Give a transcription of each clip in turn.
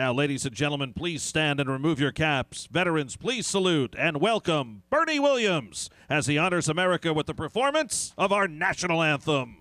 Now, ladies and gentlemen, please stand and remove your caps. Veterans, please salute and welcome Bernie Williams as he honors America with the performance of our national anthem.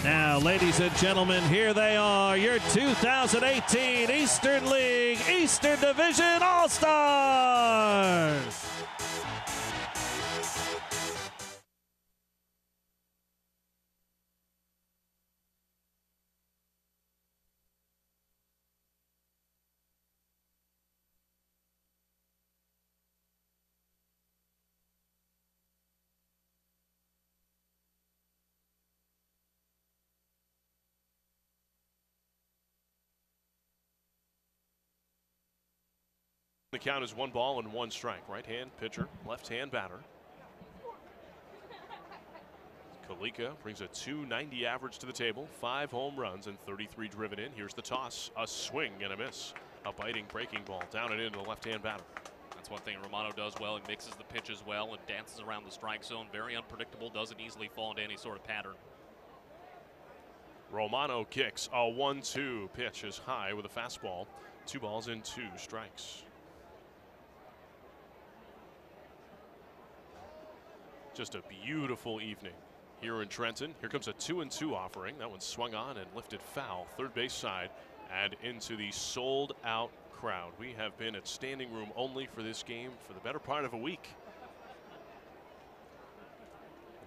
Now, ladies and gentlemen, here they are, your 2018 Eastern League Eastern Division All-Stars. The count is 1 ball and 1 strike. Right hand pitcher, left hand batter. Kalika brings a .290 average to the table, 5 home runs and 33 driven in. Here's the toss, a swing and a miss. A biting breaking ball down and into the left hand batter. That's one thing Romano does well. He mixes the pitches well and dances around the strike zone. Very unpredictable, doesn't easily fall into any sort of pattern. Romano kicks a 1-2 pitch is high with a fastball. 2 balls and 2 strikes. Just a beautiful evening here in Trenton. Here comes a 2-2 offering. That one swung on and lifted foul, third base side, and into the sold out crowd. We have been at standing room only for this game for the better part of a week.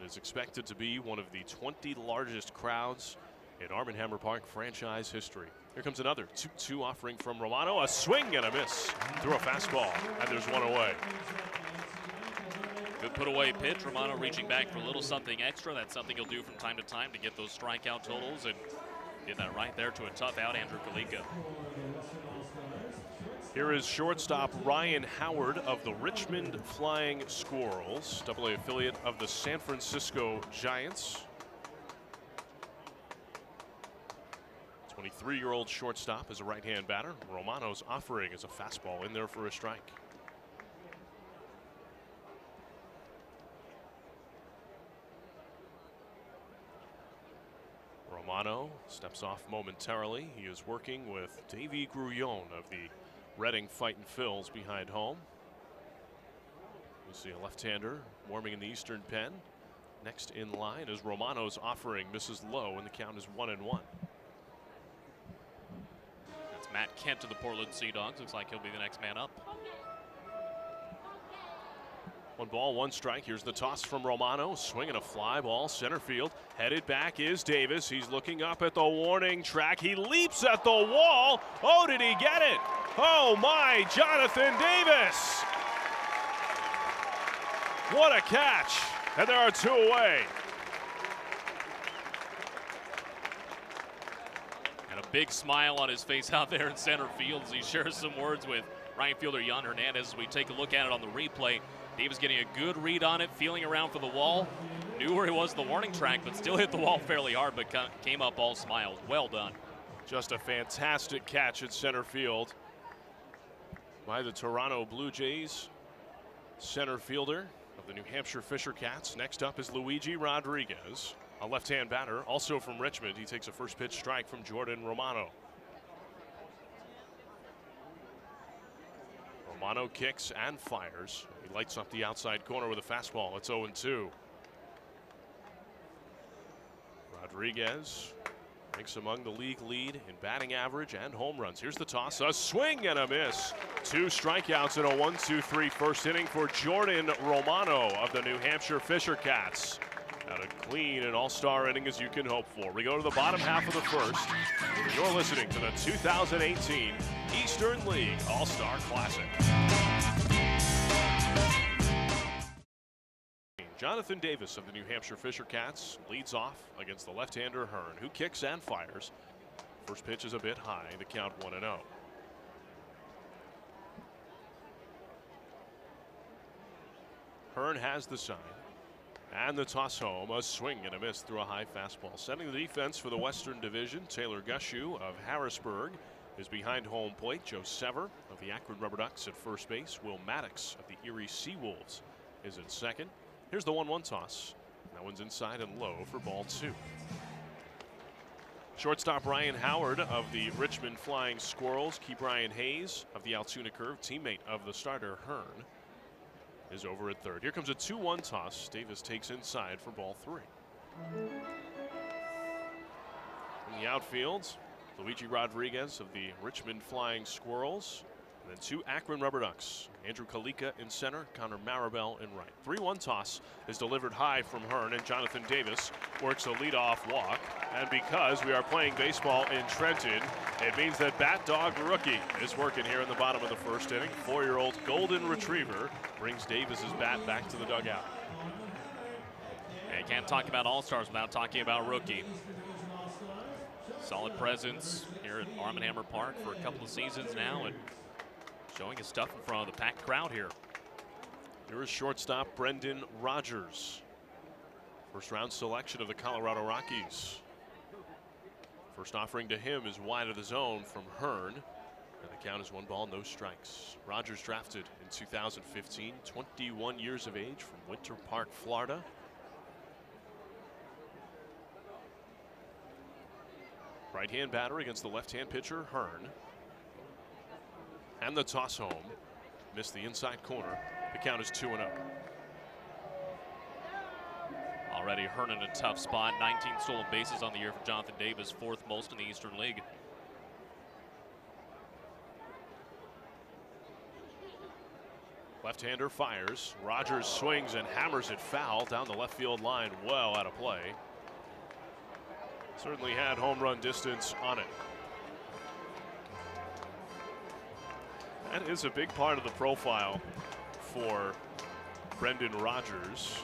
It is expected to be one of the 20 largest crowds in Arm & Hammer Park franchise history. Here comes another 2-2 offering from Romano. A swing and a miss through a fastball, and there's one away. Good put away pitch. Romano reaching back for a little something extra. That's something he'll do from time to time to get those strikeout totals, and did that right there to a tough out Andrew Kalika. Here is shortstop Ryan Howard of the Richmond Flying Squirrels, AA affiliate of the San Francisco Giants. 23-year-old shortstop is a right-hand batter. Romano's offering is a fastball in there for a strike. Romano steps off momentarily. He is working with Davey Grullon of the Reading Fightin' Phils behind home. We see a left-hander warming in the Eastern pen. Next in line is Romano's offering misses low, and the count is 1-1. That's Matt Kent of the Portland Sea Dogs. Looks like he'll be the next man up. 1 ball, 1 strike. Here's the toss from Romano. Swinging a fly ball, center field. Headed back is Davis. He's looking up at the warning track. He leaps at the wall. Oh, did he get it? Oh my, Jonathan Davis. What a catch. And there are 2 away. And a big smile on his face out there in center field as he shares some words with right fielder Jan Hernandez as we take a look at it on the replay. Davis getting a good read on it, feeling around for the wall. Knew where he was in the warning track, but still hit the wall fairly hard, but came up all smiles. Well done. Just a fantastic catch at center field. by the Toronto Blue Jays center fielder of the New Hampshire Fisher Cats. Next up is Luigi Rodriguez, a left-hand batter, also from Richmond. He takes a first pitch strike from Jordan Romano. Romano kicks and fires. He lights up the outside corner with a fastball. It's 0-2. Rodriguez ranks among the league lead in batting average and home runs. Here's the toss, a swing and a miss. 2 strikeouts in a 1-2-3 first inning for Jordan Romano of the New Hampshire Fisher Cats. Had a clean and all-star inning as you can hope for. We go to the bottom half of the first. You're listening to the 2018 Eastern League All-Star Classic. Jonathan Davis of the New Hampshire Fisher Cats leads off against the left-hander Hearn, who kicks and fires. First pitch is a bit high, the count 1-0. Hearn has the sign. And the toss home, a swing and a miss through a high fastball. Setting the defense for the Western Division, Taylor Gushew of Harrisburg is behind home plate. Joe Sever of the Akron Rubber Ducks at first base. Will Maddox of the Erie Seawolves is at second. Here's the 1-1 toss. That one's inside and low for ball 2. Shortstop Ryan Howard of the Richmond Flying Squirrels. Key Brian Hayes of the Altoona Curve, teammate of the starter Hearn, is over at third. Here comes a 2-1 toss. Davis takes inside for ball 3. In the outfield, Luigi Rodriguez of the Richmond Flying Squirrels. And then 2 Akron Rubber Ducks. Andrew Kalika in center, Connor Maribel in right. 3-1 toss is delivered high from Hearn, and Jonathan Davis works a leadoff walk. And because we are playing baseball in Trenton, it means that Bat Dog Rookie is working here in the bottom of the first inning. 4-year-old Golden Retriever brings Davis's bat back to the dugout. Yeah, you can't talk about All-Stars without talking about Rookie. Solid presence here at Arm & Hammer Park for a couple of seasons now, and showing his stuff in front of the packed crowd here. Here is shortstop Brendan Rodgers. First round selection of the Colorado Rockies. First offering to him is wide of the zone from Hearn. And the count is 1 ball, no strikes. Rodgers drafted in 2015, 21 years of age from Winter Park, Florida. Right-hand batter against the left-hand pitcher, Hearn. And the toss home. Missed the inside corner. The count is 2-0. Already Hearn in a tough spot. 19 stolen bases on the year for Jonathan Davis, 4th most in the Eastern League. Left-hander fires. Rodgers swings and hammers it foul down the left field line, well out of play. Certainly had home run distance on it. That is a big part of the profile for Brendan Rodgers.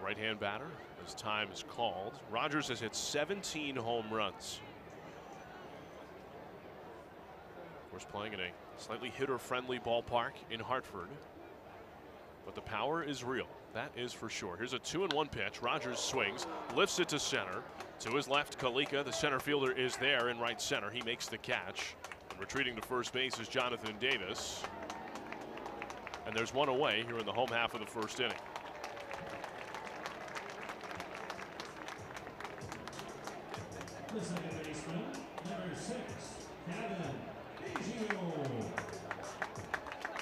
Right-hand batter as time is called. Rodgers has hit 17 home runs. Of course, playing in a slightly hitter-friendly ballpark in Hartford. But the power is real. That is for sure. Here's a 2-1 pitch. Rodgers swings, lifts it to center. To his left, Kalika, the center fielder, is there in right center. He makes the catch. And retreating to first base is Jonathan Davis. And there's one away here in the home half of the first inning. The second baseman, number 6, Kevin Biggio.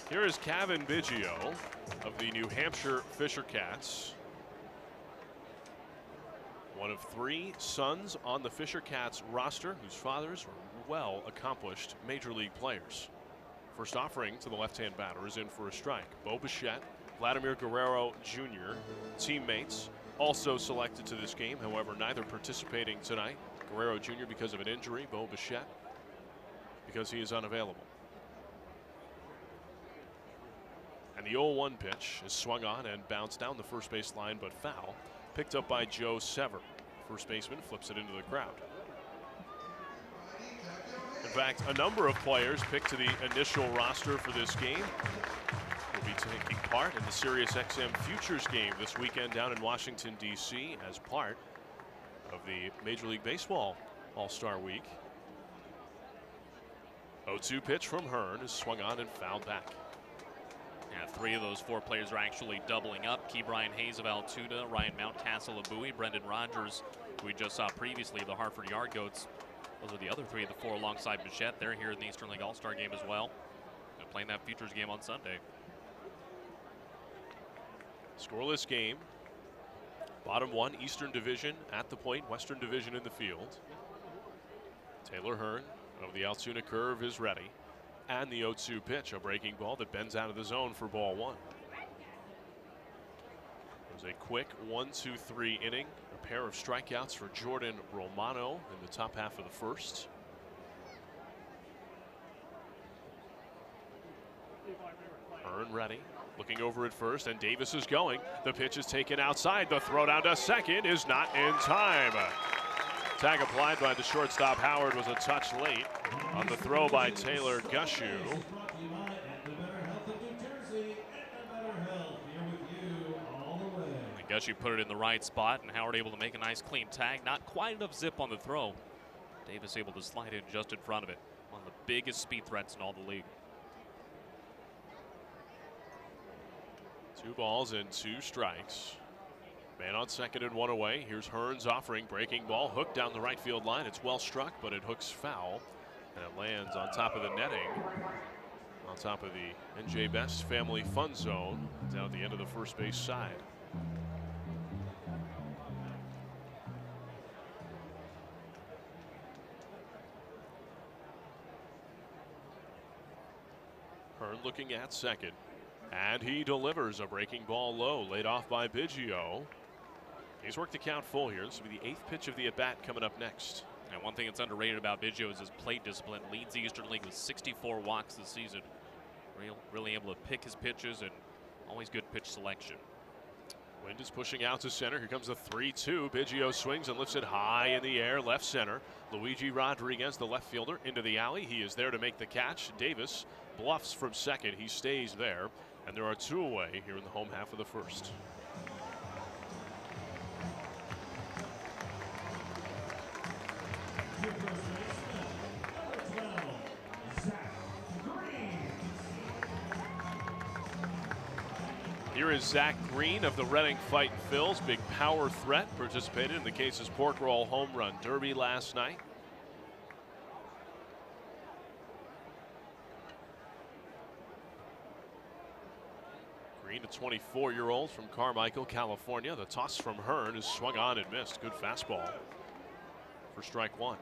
Here is Kevin Biggio of the New Hampshire Fisher Cats. One of 3 sons on the Fisher Cats roster whose fathers were well accomplished major league players. First offering to the left-hand batter is in for a strike. Bo Bichette, Vladimir Guerrero Jr., teammates, also selected to this game. However, neither participating tonight. Guerrero Jr. because of an injury, Bo Bichette because he is unavailable. And the 0-1 pitch is swung on and bounced down the first base line, but foul. Picked up by Joe Sever. First baseman flips it into the crowd. In fact, a number of players picked to the initial roster for this game will be taking part in the SiriusXM Futures game this weekend down in Washington, D.C. as part of the Major League Baseball All-Star Week. 0-2 pitch from Hearn is swung on and fouled back. Yeah, 3 of those 4 players are actually doubling up. Key Brian Hayes of Altoona, Ryan Mountcastle of Bowie, Brendan Rogers, who we just saw previously, the Hartford Yard Goats. Those are the other 3 of the 4 alongside Bichette. They're here in the Eastern League All-Star game as well. They're playing that Futures game on Sunday. Scoreless game. Bottom 1, Eastern Division at the plate, Western Division in the field. Taylor Hearn of the Altoona curve is ready. And the 0-2 pitch, a breaking ball that bends out of the zone for ball 1. It was a quick 1-2-3 inning. A pair of strikeouts for Jordan Romano in the top half of the first. Hearn ready, looking over at first, and Davis is going. The pitch is taken outside. The throw down to second is not in time. Tag applied by the shortstop. Howard was a touch late on the throw by Taylor Gushu. Gushu put it in the right spot, and Howard able to make a nice clean tag. Not quite enough zip on the throw. Davis able to slide in just in front of it. One of the biggest speed threats in all the league. 2 balls and 2 strikes. Man on second and 1 away. Here's Hearn's offering. Breaking ball hooked down the right field line. It's well struck, but it hooks foul. And it lands on top of the netting. On top of the NJ Best Family Fun Zone. Down at the end of the first base side. Hearn looking at second. And he delivers a breaking ball low, laid off by Biggio. He's worked the count full here. This will be the 8th pitch of the at-bat coming up next. And one thing that's underrated about Biggio is his plate discipline. Leads the Eastern League with 64 walks this season. Really able to pick his pitches and always good pitch selection. Wind is pushing out to center. Here comes the 3-2. Biggio swings and lifts it high in the air, left center. Luigi Rodriguez, the left fielder, into the alley. He is there to make the catch. Davis bluffs from second. He stays there. And there are 2 away here in the home half of the first. Here is Zach Green of the Reading Fightin' Phils. Big power threat. Participated in the Case's Pork Roll Home Run Derby last night. Green, a 24-year-old from Carmichael, California. The toss from Hearn is swung on and missed. Good fastball for strike 1.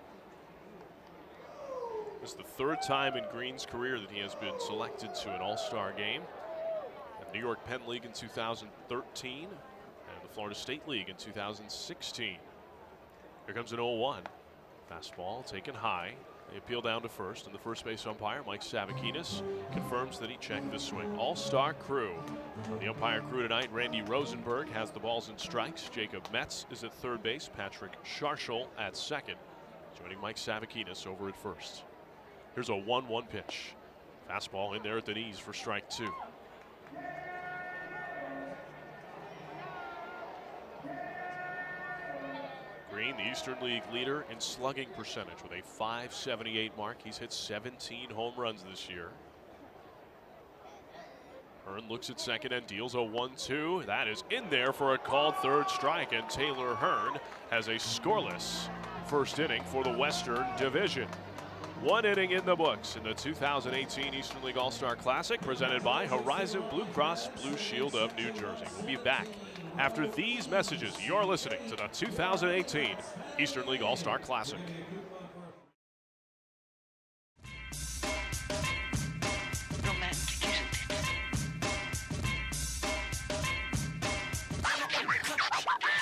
This is the 3rd time in Green's career that he has been selected to an All-Star game. The New York Penn League in 2013 and the Florida State League in 2016. Here comes an 0-1. Fastball taken high. They appeal down to first, and the first base umpire, Mike Savakinas, confirms that he checked the swing. All-star crew. On the umpire crew tonight, Randy Rosenberg has the balls and strikes. Jacob Metz is at third base. Patrick Scharschel at second. Joining Mike Savakinas over at first. Here's a 1-1 pitch. Fastball in there at the knees for strike 2. Green, the Eastern League leader in slugging percentage with a .578 mark. He's hit 17 home runs this year. Hearn looks at second and deals a 1-2. That is in there for a called third strike, and Taylor Hearn has a scoreless first inning for the Western Division. 1 inning in the books in the 2018 Eastern League All-Star Classic, presented by Horizon Blue Cross Blue Shield of New Jersey. We'll be back after these messages. You're listening to the 2018 Eastern League All-Star Classic. Romantic, isn't it?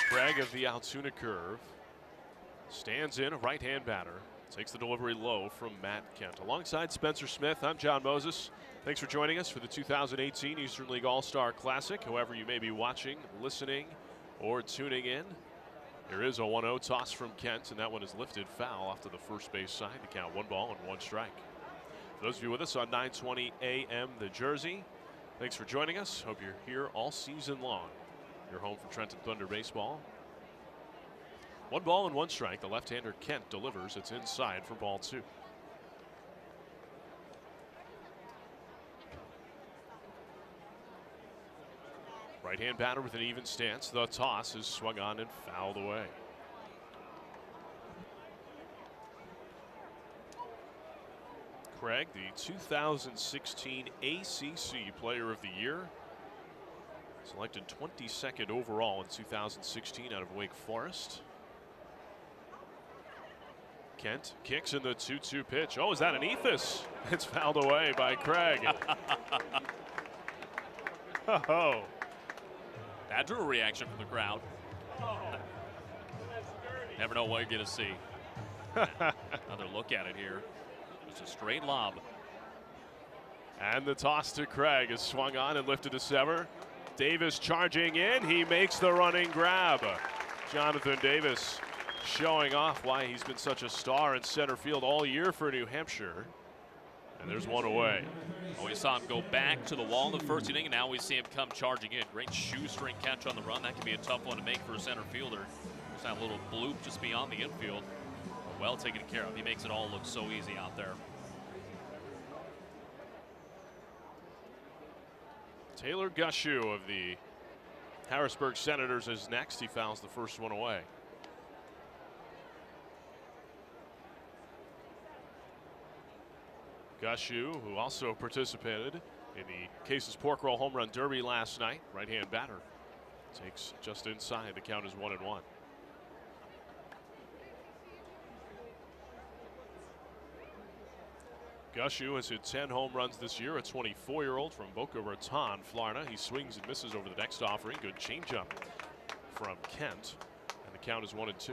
Craig of the Altoona curve stands in, a right-hand batter. Takes the delivery low from Matt Kent. Alongside Spencer Smith, I'm John Moses. Thanks for joining us for the 2018 Eastern League All-Star Classic. However you may be watching, listening, or tuning in, there is a 1-0 toss from Kent, and that one is lifted foul off to the first base side to count 1 ball and 1 strike. For those of you with us on 920 AM The Jersey, thanks for joining us. Hope you're here all season long. You're home for Trenton Thunder baseball. 1 ball and 1 strike. The left-hander Kent delivers. It's inside for ball 2. Right-hand batter with an even stance. The toss is swung on and fouled away. Craig, the 2016 ACC Player of the Year. Selected 22nd overall in 2016 out of Wake Forest. Kent kicks in the 2-2 pitch. Oh, is that an ethos? It's fouled away by Craig. Oh. That drew a reaction from the crowd. Never know what you're going to see. Another look at it here. It's a straight lob. And the toss to Craig is swung on and lifted to Sever. Davis charging in. He makes the running grab. Jonathan Davis showing off why he's been such a star in center field all year for New Hampshire. And there's one away. Oh, we saw him go back to the wall in the first inning, and now we see him come charging in. Great shoestring catch on the run. That can be a tough one to make for a center fielder. There's that little bloop just beyond the infield. Well taken care of. He makes it all look so easy out there. Taylor Gushu of the Harrisburg Senators is next. He fouls the first one away. Gushu, who also participated in the Cases Pork Roll Home Run Derby last night, right-hand batter, takes just inside. The count is 1-1. Gushu has hit 10 home runs this year. A 24-year-old from Boca Raton, Florida. He swings and misses over the next offering. Good changeup from Kent, and the count is 1-2.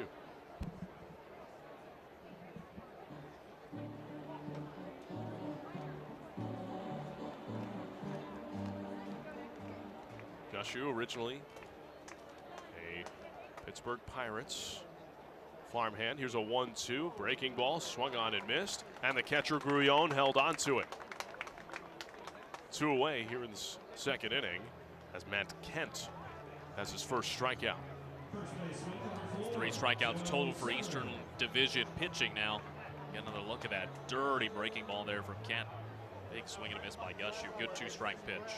Gushu, originally a Pittsburgh Pirates farmhand. Here's a 1-2 breaking ball, swung on and missed, and the catcher Grullon held on to it. 2 away here in the second inning as Matt Kent has his first strikeout. 3 strikeouts total for Eastern Division pitching now. Get another look at that dirty breaking ball there from Kent. Big swing and a miss by Gushu. Good 2-strike pitch.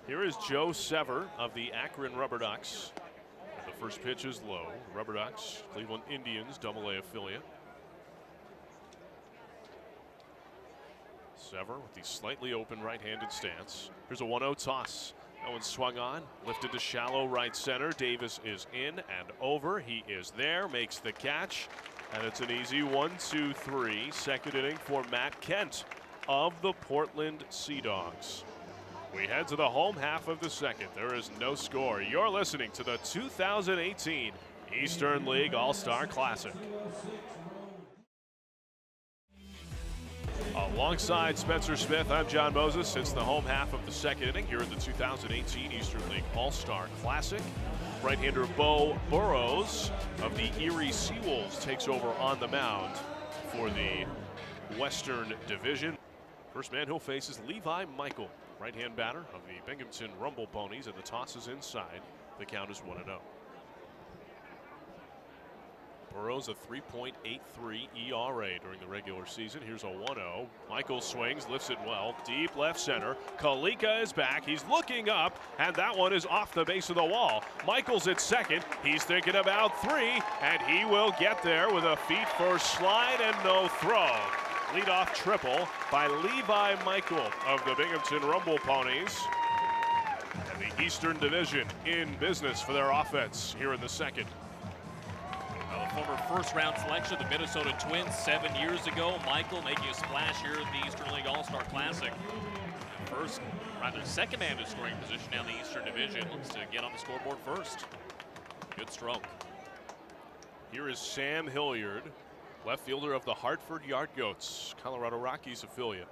Here is Joe Sever of the Akron Rubber Ducks. The first pitch is low. Rubber Ducks, Cleveland Indians, AA affiliate. Sever with the slightly open right-handed stance. Here's a 1-0 toss. That one swung on, lifted to shallow right center. Davis is in and over. He is there, makes the catch, and it's an easy 1-2-3. Second inning for Matt Kent of the Portland Sea Dogs. We head to the home half of the second. There is no score. You're listening to the 2018 Eastern League All-Star Classic. Alongside Spencer Smith, I'm John Moses. It's the home half of the second inning here in the 2018 Eastern League All-Star Classic. Right-hander Bo Burrows of the Erie Seawolves takes over on the mound for the Western Division. First man he'll face is Levi Michael, right-hand batter of the Binghamton Rumble Ponies, and the toss is inside. The count is 1-0. Burrows a 3.83 ERA during the regular season. Here's a 1-0. Michael swings, lifts it well, deep left center. Kalika is back. He's looking up, and that one is off the base of the wall. Michael's at second. He's thinking about 3, and he will get there with a feet first slide and no throw. Leadoff triple by Levi Michael of the Binghamton Rumble Ponies. And the Eastern Division in business for their offense here in the second. The former first-round selection of the Minnesota Twins 7 years ago. Michael making a splash here at the Eastern League All-Star Classic. Second man to scoring position down the Eastern Division. Looks to get on the scoreboard first. Good stroke. Here is Sam Hilliard, left fielder of the Hartford Yard Goats, Colorado Rockies affiliate.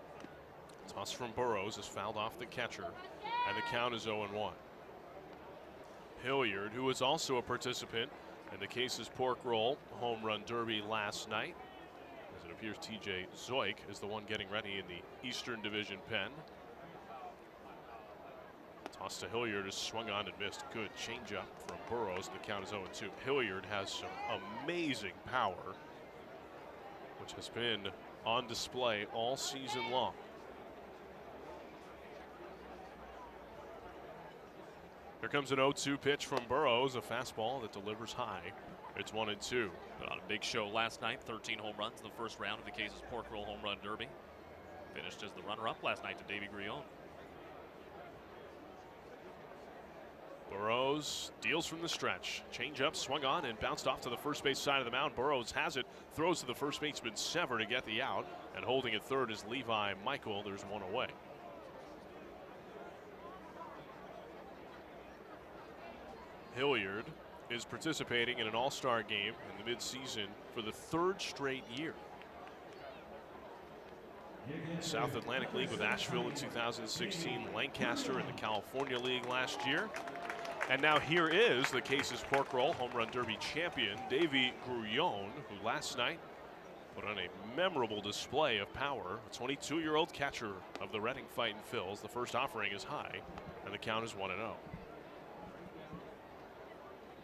Toss from Burrows is fouled off the catcher, and the count is 0-1. Hilliard, who was also a participant in the Cases Pork Roll Home Run Derby last night. As it appears, TJ Zoik is the one getting ready in the Eastern Division pen. Toss to Hilliard is swung on and missed. Good changeup from Burrows, and the count is 0-2. Hilliard has some amazing power, which has been on display all season long. Here comes an 0-2 pitch from Burrows, a fastball that delivers high. It's 1-2. Put on a big show last night, 13 home runs in the first round of the Cases Pork Roll Home Run Derby. Finished as the runner-up last night to Davey Grullon. Burrows deals from the stretch. Changeup swung on and bounced off to the first base side of the mound. Burrows has it, throws to the first baseman Sever to get the out, and holding at third is Levi Michael. There's one away. Hilliard is participating in an all-star game in the midseason for the third straight year. South Atlantic League with Asheville in 2016, Lancaster in the California League last year. And now here is the Cases Pork Roll Home Run Derby champion, Davey Grullon, who last night put on a memorable display of power. A 22-year-old catcher of the Reading Fightin' Phils. The first offering is high, and the count is 1-0.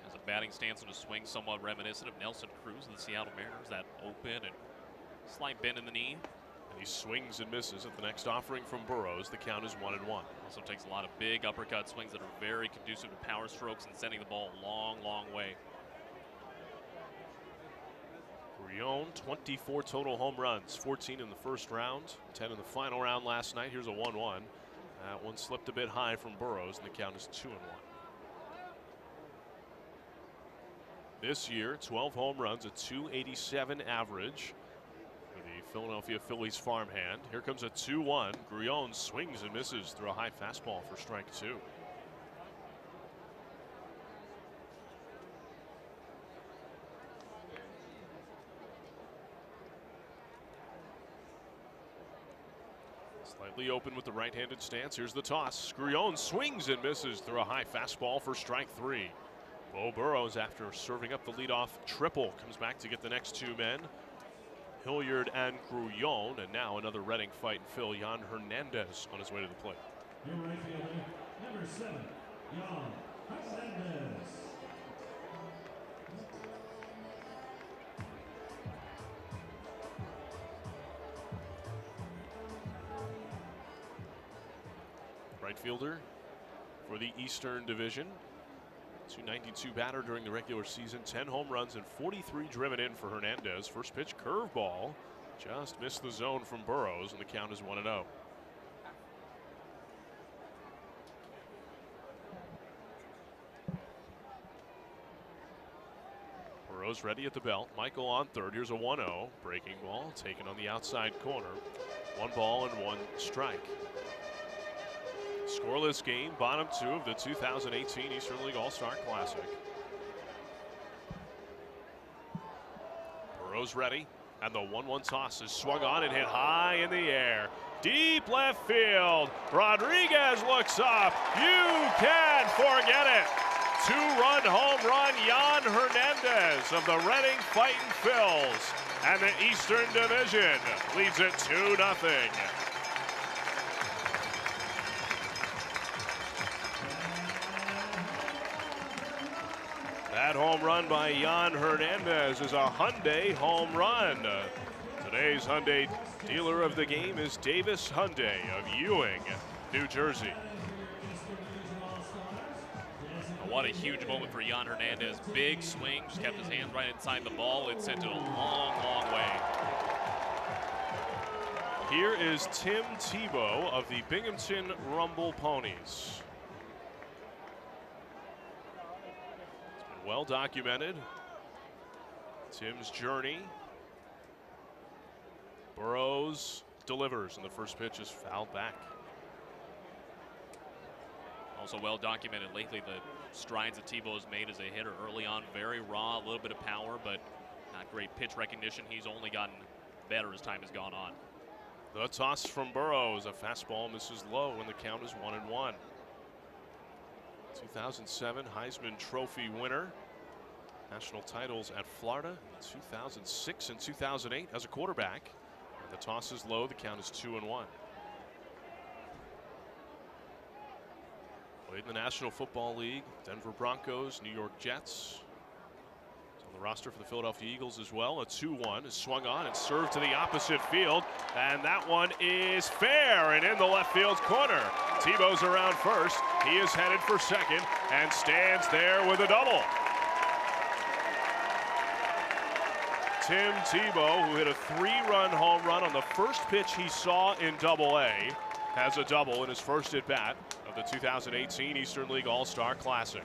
Has a batting stance and a swing somewhat reminiscent of Nelson Cruz of the Seattle Mariners. That open and slight bend in the knee. And he swings and misses at the next offering from Burrows. The count is 1-1. Also takes a lot of big uppercut swings that are very conducive to power strokes and sending the ball a long, long way. Grullon, 24 total home runs, 14 in the first round, 10 in the final round last night. Here's a 1-1. That one slipped a bit high from Burrows, and the count is 2-1. This year, 12 home runs, a .287 average for the Philadelphia Phillies farmhand. Here comes a 2-1. Grullon swings and misses through a high fastball for strike 2. Slightly open with the right-handed stance. Here's the toss. Grullon swings and misses through a high fastball for strike 3. Bo Burrows, after serving up the leadoff triple, comes back to get the next two men, Hilliard and Grullon, and now another Reading Fightin' Phil, Jan Hernandez, on his way to the plate. Your right fielder, number 7, Jan Hernandez. Right fielder for the Eastern Division. .292 batter during the regular season, 10 home runs and 43 driven in for Hernandez. First pitch curveball, just missed the zone from Burrows, and the count is 1-0. Burrows ready at the belt. Michael on third. Here's a 1-0. Breaking ball taken on the outside corner. 1 ball and 1 strike. Scoreless game, bottom 2 of the 2018 Eastern League All-Star Classic. Burrows ready, and the 1-1 toss is swung on and hit high in the air. Deep left field. Rodriguez looks up. You can't forget it. 2-run home run, Jan Hernandez of the Reading Fightin' Phils. And the Eastern Division leads it 2-0. That home run by Jan Hernandez is a Hyundai home run. Today's Hyundai dealer of the game is Davis Hyundai of Ewing, New Jersey. What a huge moment for Jan Hernandez. Big swing, just kept his hands right inside the ball. It sent it a long, long way. Here is Tim Tebow of the Binghamton Rumble Ponies. Well documented. Tim's journey. Burrows delivers, and the first pitch is fouled back. Also well documented lately the strides that Tebow has made as a hitter early on. Very raw, a little bit of power, but not great pitch recognition. He's only gotten better as time has gone on. The toss from Burrows, a fastball misses low, and the count is 1-1. 2007 Heisman Trophy winner. National titles at Florida in 2006 and 2008 as a quarterback. And the toss is low. The count is 2-1. Played in the National Football League, Denver Broncos, New York Jets. He's on the roster for the Philadelphia Eagles as well. A 2-1 is swung on and served to the opposite field. And that one is fair and in the left field corner. Tebow's around first. He is headed for second and stands there with a double. Tim Tebow, who hit a 3-run home run on the first pitch he saw in Double-A, has a double in his first at-bat of the 2018 Eastern League All-Star Classic.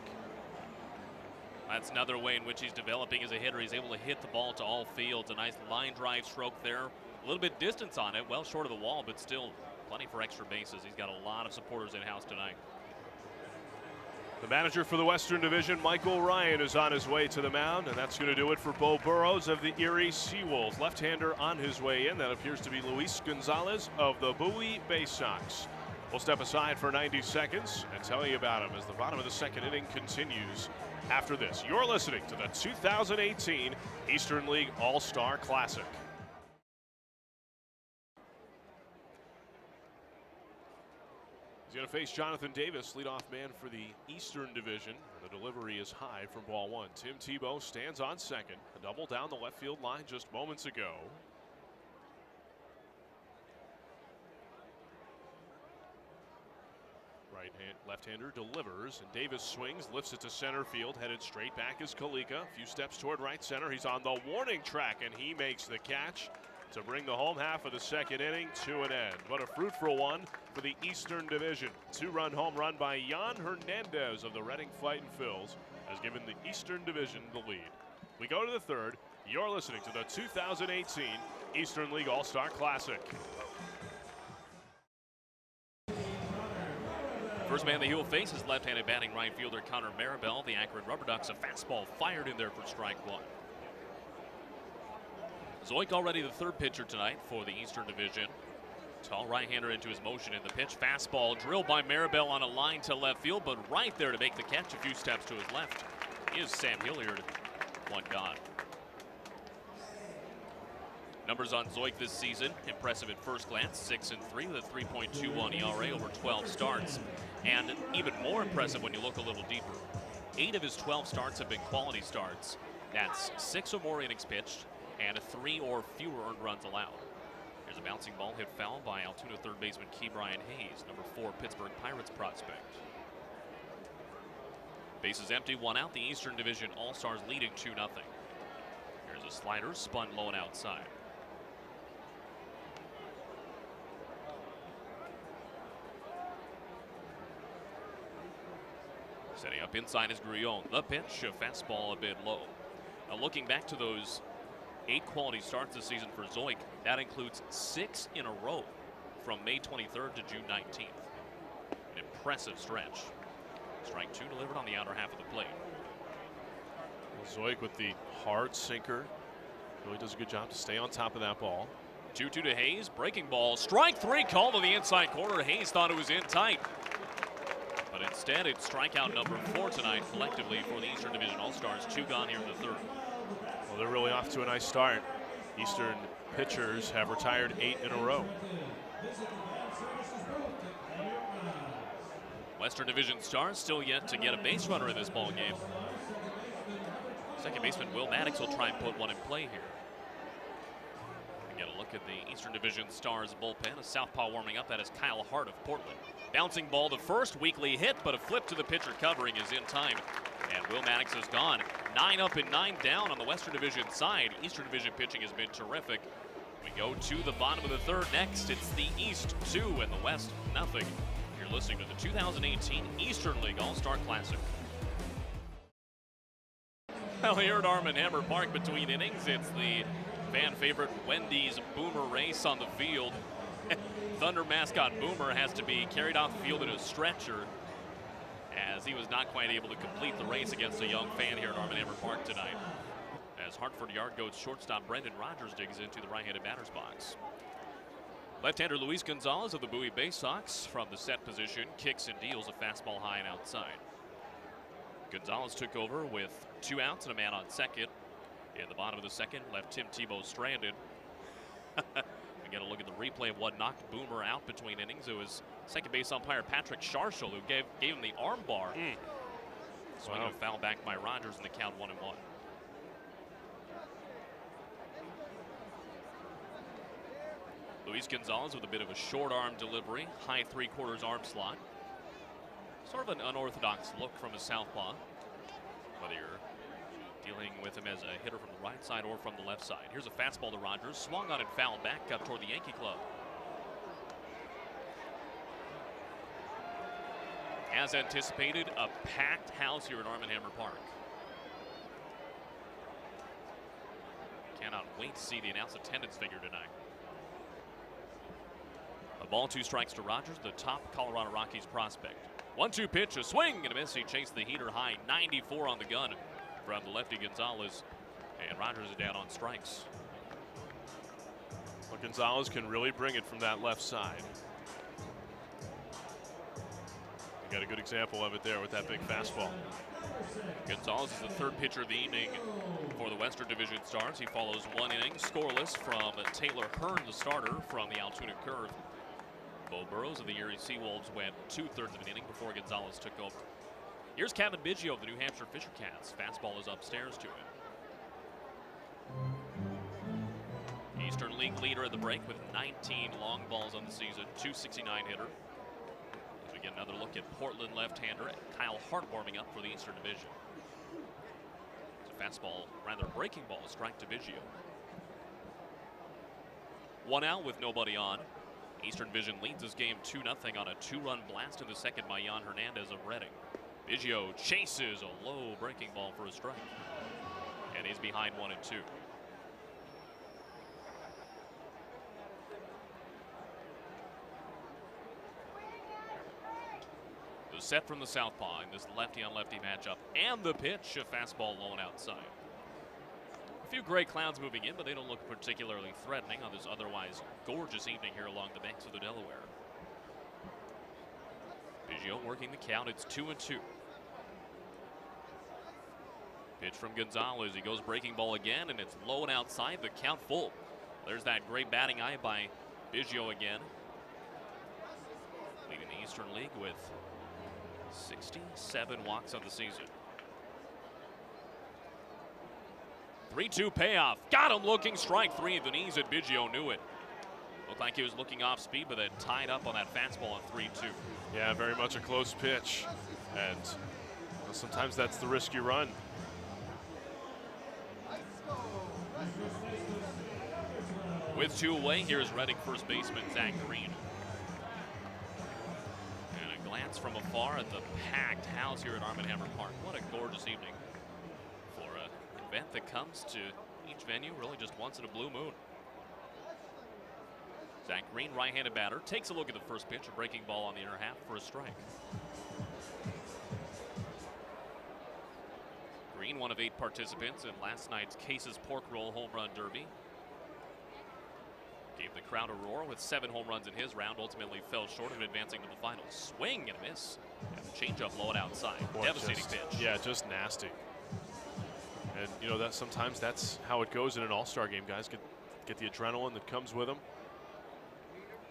That's another way in which he's developing as a hitter. He's able to hit the ball to all fields. A nice line drive stroke there. A little bit distance on it, well short of the wall, but still plenty for extra bases. He's got a lot of supporters in-house tonight. The manager for the Western Division, Michael Ryan, is on his way to the mound, and that's going to do it for Bo Burrows of the Erie Seawolves. Left-hander on his way in. That appears to be Luis Gonzalez of the Bowie Bay Sox. We'll step aside for 90 seconds and tell you about him as the bottom of the second inning continues after this. You're listening to the 2018 Eastern League All-Star Classic. He's going to face Jonathan Davis, leadoff man for the Eastern Division. The delivery is high from ball one. Tim Tebow stands on second. A double down the left field line just moments ago. Left-hander delivers, and Davis swings, lifts it to center field, headed straight back is Kalika. A few steps toward right center. He's on the warning track, and he makes the catch to bring the home half of the second inning to an end. But a fruitful one for the Eastern Division. 2-run home run by Jan Hernandez of the Reading Fightin' Phils has given the Eastern Division the lead. We go to the third. You're listening to the 2018 Eastern League All-Star Classic. First man that he will face is left-handed batting right fielder Connor Maribel. The Akron Rubber Ducks, a fastball fired in there for strike one. Zoik already the third pitcher tonight for the Eastern Division. Tall right-hander into his motion in the pitch. Fastball drilled by Maribel on a line to left field, but right there to make the catch a few steps to his left is Sam Hilliard. One gone. Numbers on Zoik this season, impressive at first glance, 6-3 with a 3.21 ERA over 12 starts. And even more impressive when you look a little deeper. 8 of his 12 starts have been quality starts. That's 6 or more innings pitched and 3 or fewer earned runs allowed. Here's a bouncing ball hit foul by Altoona third baseman Key Brian Hayes, number 4 Pittsburgh Pirates prospect. Bases empty, 1 out. The Eastern Division All-Stars leading 2-0. Here's a slider spun low and outside. Setting up inside is Grullon. The pitch, a fastball a bit low. Now looking back to those 8 quality starts this season for Zoik, that includes 6 in a row from May 23rd to June 19th. An impressive stretch. Strike 2 delivered on the outer half of the plate. Zoik with the hard sinker. Really does a good job to stay on top of that ball. 2-2 to Hayes. Breaking ball. Strike 3 called to the inside corner. Hayes thought it was in tight. But instead, it's strikeout number 4 tonight collectively for the Eastern Division All-Stars. 2 gone here in the third. Well, they're really off to a nice start. Eastern pitchers have retired 8 in a row. Western Division Stars still yet to get a base runner in this ball game. Second baseman Will Maddox will try and put one in play here. Get a look at the Eastern Division Stars bullpen. A southpaw warming up. That is Kyle Hart of Portland. Bouncing ball to first, weakly hit, but a flip to the pitcher covering is in time. And Will Maddox is gone. 9 up and 9 down on the Western Division side. Eastern Division pitching has been terrific. We go to the bottom of the third next. It's the East 2 and the West nothing. You're listening to the 2018 Eastern League All-Star Classic. Well, here at Arm & Hammer Park between innings, it's the fan favorite Wendy's Boomer race on the field. Thunder mascot Boomer has to be carried off the field in a stretcher as he was not quite able to complete the race against a young fan here at Arm & Hammer Park tonight. As Hartford Yard Goats shortstop Brendan Rogers digs into the right-handed batter's box. Left-hander Luis Gonzalez of the Bowie Bay Sox from the set position kicks and deals a fastball high and outside. Gonzalez took over with 2 outs and a man on second. In the bottom of the second, left Tim Tebow stranded. We get a look at the replay of what knocked Boomer out between innings. It was second base umpire Patrick Sharshall, who gave him the arm bar. Swing and a foul back by Rogers, and the count 1-1. Luis Gonzalez with a bit of a short arm delivery, high 3/4 arm slot. Sort of an unorthodox look from a southpaw, whether you're dealing with him as a hitter from the right side or from the left side. Here's a fastball to Rogers, swung on and fouled back up toward the Yankee club. As anticipated, a packed house here at Arm & Hammer Park. Cannot wait to see the announced attendance figure tonight. A ball, 2 strikes to Rogers, the top Colorado Rockies prospect. 1-2 pitch, a swing and a miss. He chased the heater high, 94 on the gun from the lefty Gonzalez, and Rogers is down on strikes. Well, Gonzalez can really bring it from that left side. You got a good example of it there with that big fastball. Gonzalez is the 3rd pitcher of the evening for the Western Division Stars. He follows 1 inning scoreless from Taylor Hearn, the starter from the Altoona Curve. Bo Burrows of the Erie Seawolves went 2/3 of an inning before Gonzalez took over. Here's Kevin Biggio of the New Hampshire Fisher Cats. Fastball is upstairs to him. Eastern League leader at the break with 19 long balls on the season, .269 hitter. As we get another look at Portland left-hander Kyle Hart warming up for the Eastern Division. It's a fastball, rather breaking ball, strike to Biggio. 1 out with nobody on. Eastern Division leads this game 2-0 on a 2-run blast in the second by Jan Hernandez of Reading. Biggio chases a low breaking ball for a strike, and he's behind 1-2. The set from the southpaw in this lefty-on-lefty matchup, and the pitch, a fastball low and outside. A few gray clouds moving in, but they don't look particularly threatening on this otherwise gorgeous evening here along the banks of the Delaware. Biggio working the count. It's 2-2. Pitch from Gonzalez. He goes breaking ball again, and it's low and outside. The count full. There's that great batting eye by Biggio again. Leading the Eastern League with 67 walks on the season. 3-2 payoff. Got him looking. Strike 3 at the knees, and Biggio knew it. Looked like he was looking off speed, but then tied up on that fastball at 3-2. Yeah, very much a close pitch. And sometimes that's the risk you run. With 2 away, here's Reading first baseman Zach Green. And a glance from afar at the packed house here at Arm & Hammer Park. What a gorgeous evening for an event that comes to each venue really just once in a blue moon. Zach Green, right-handed batter, takes a look at the first pitch, a breaking ball on the inner half for a strike. Green, one of 8 participants in last night's Case's Pork Roll Home Run Derby. Gave the crowd a roar with 7 home runs in his round, ultimately fell short of advancing to the final. Swing and a miss. And change-up low and outside. Boy, devastating pitch. Yeah, just nasty. And, you know, that sometimes that's how it goes in an all-star game. Guys get the adrenaline that comes with them.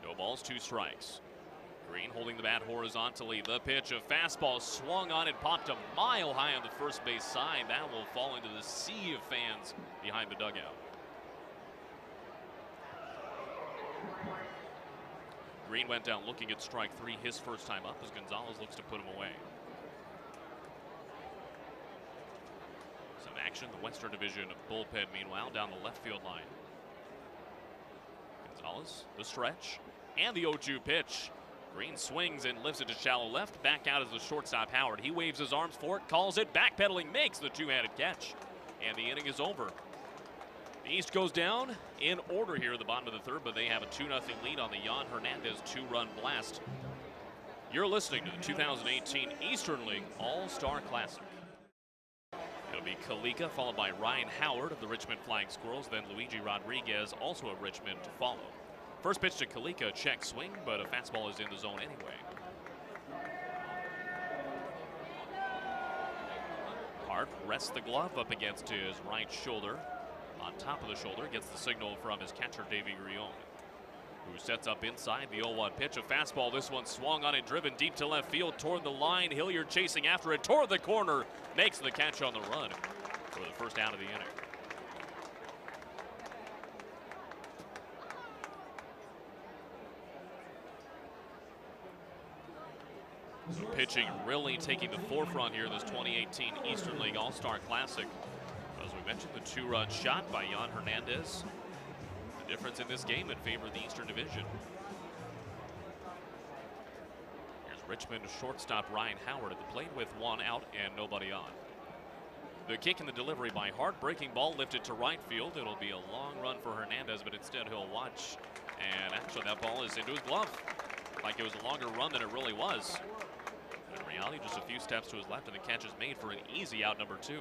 No balls, 2 strikes. Green holding the bat horizontally. The pitch, a fastball swung on and popped a mile high on the first base side. That will fall into the sea of fans behind the dugout. Green went down looking at strike 3, his first time up, as Gonzalez looks to put him away. Some action, the Western Division bullpen, meanwhile, down the left field line. Gonzalez, the stretch, and the 0-2 pitch. Green swings and lifts it to shallow left. Back out as the shortstop, Howard. He waves his arms for it, calls it, backpedaling, makes the 2-handed catch. And the inning is over. The East goes down in order here at the bottom of the 3rd, but they have a 2-0 lead on the Jan Hernandez 2-run blast. You're listening to the 2018 Eastern League All-Star Classic. It'll be Kalika, followed by Ryan Howard of the Richmond Flying Squirrels, then Luigi Rodriguez, also of Richmond, to follow. First pitch to Kalika, check swing, but a fastball is in the zone anyway. Hart rests the glove up against his right shoulder. On top of the shoulder, gets the signal from his catcher, Davey Grion. who sets up inside the 0-1 pitch. A fastball, this one swung on and driven deep to left field toward the line. Hilliard chasing after it toward the corner, makes the catch on the run for the first out of the inning. So pitching really taking the forefront here in this 2018 Eastern League All-Star Classic. As we mentioned, the two-run shot by Jan Hernandez. The difference in this game in favor of the Eastern Division. Here's Richmond shortstop Ryan Howard at the plate with one out and nobody on. The kick and the delivery by Hart. Breaking ball lifted to right field. It'll be a long run for Hernandez, but instead he'll watch. And actually that ball is into his glove. Like it was a longer run than it really was. In reality, just a few steps to his left, and the catch is made for an easy out number 2.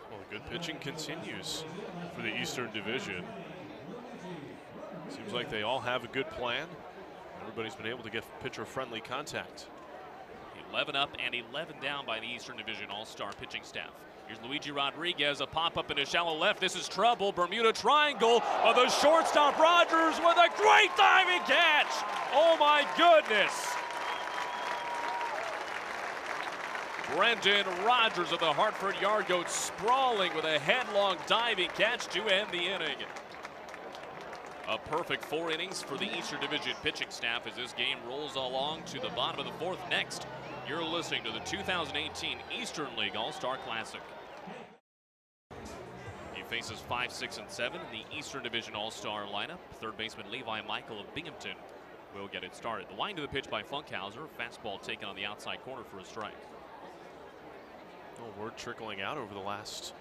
Well, the good pitching continues for the Eastern Division. Seems like they all have a good plan. Everybody's been able to get pitcher-friendly contact. 11 up and 11 down by the Eastern Division All-Star pitching staff. Here's Luigi Rodriguez, a pop-up in a shallow left. This is trouble. Bermuda Triangle of the shortstop Rogers with a great diving catch. Oh my goodness. Brendan Rogers of the Hartford Yard Goats sprawling with a headlong diving catch to end the inning. A perfect 4 innings for the Eastern Division pitching staff as this game rolls along to the bottom of the 4th. Next, you're listening to the 2018 Eastern League All-Star Classic. He faces 5, 6, and 7 in the Eastern Division All-Star lineup. Third baseman Levi Michael of Binghamton will get it started. The wind to the pitch by Funkhauser. Fastball taken on the outside corner for a strike. Well, word trickling out over the last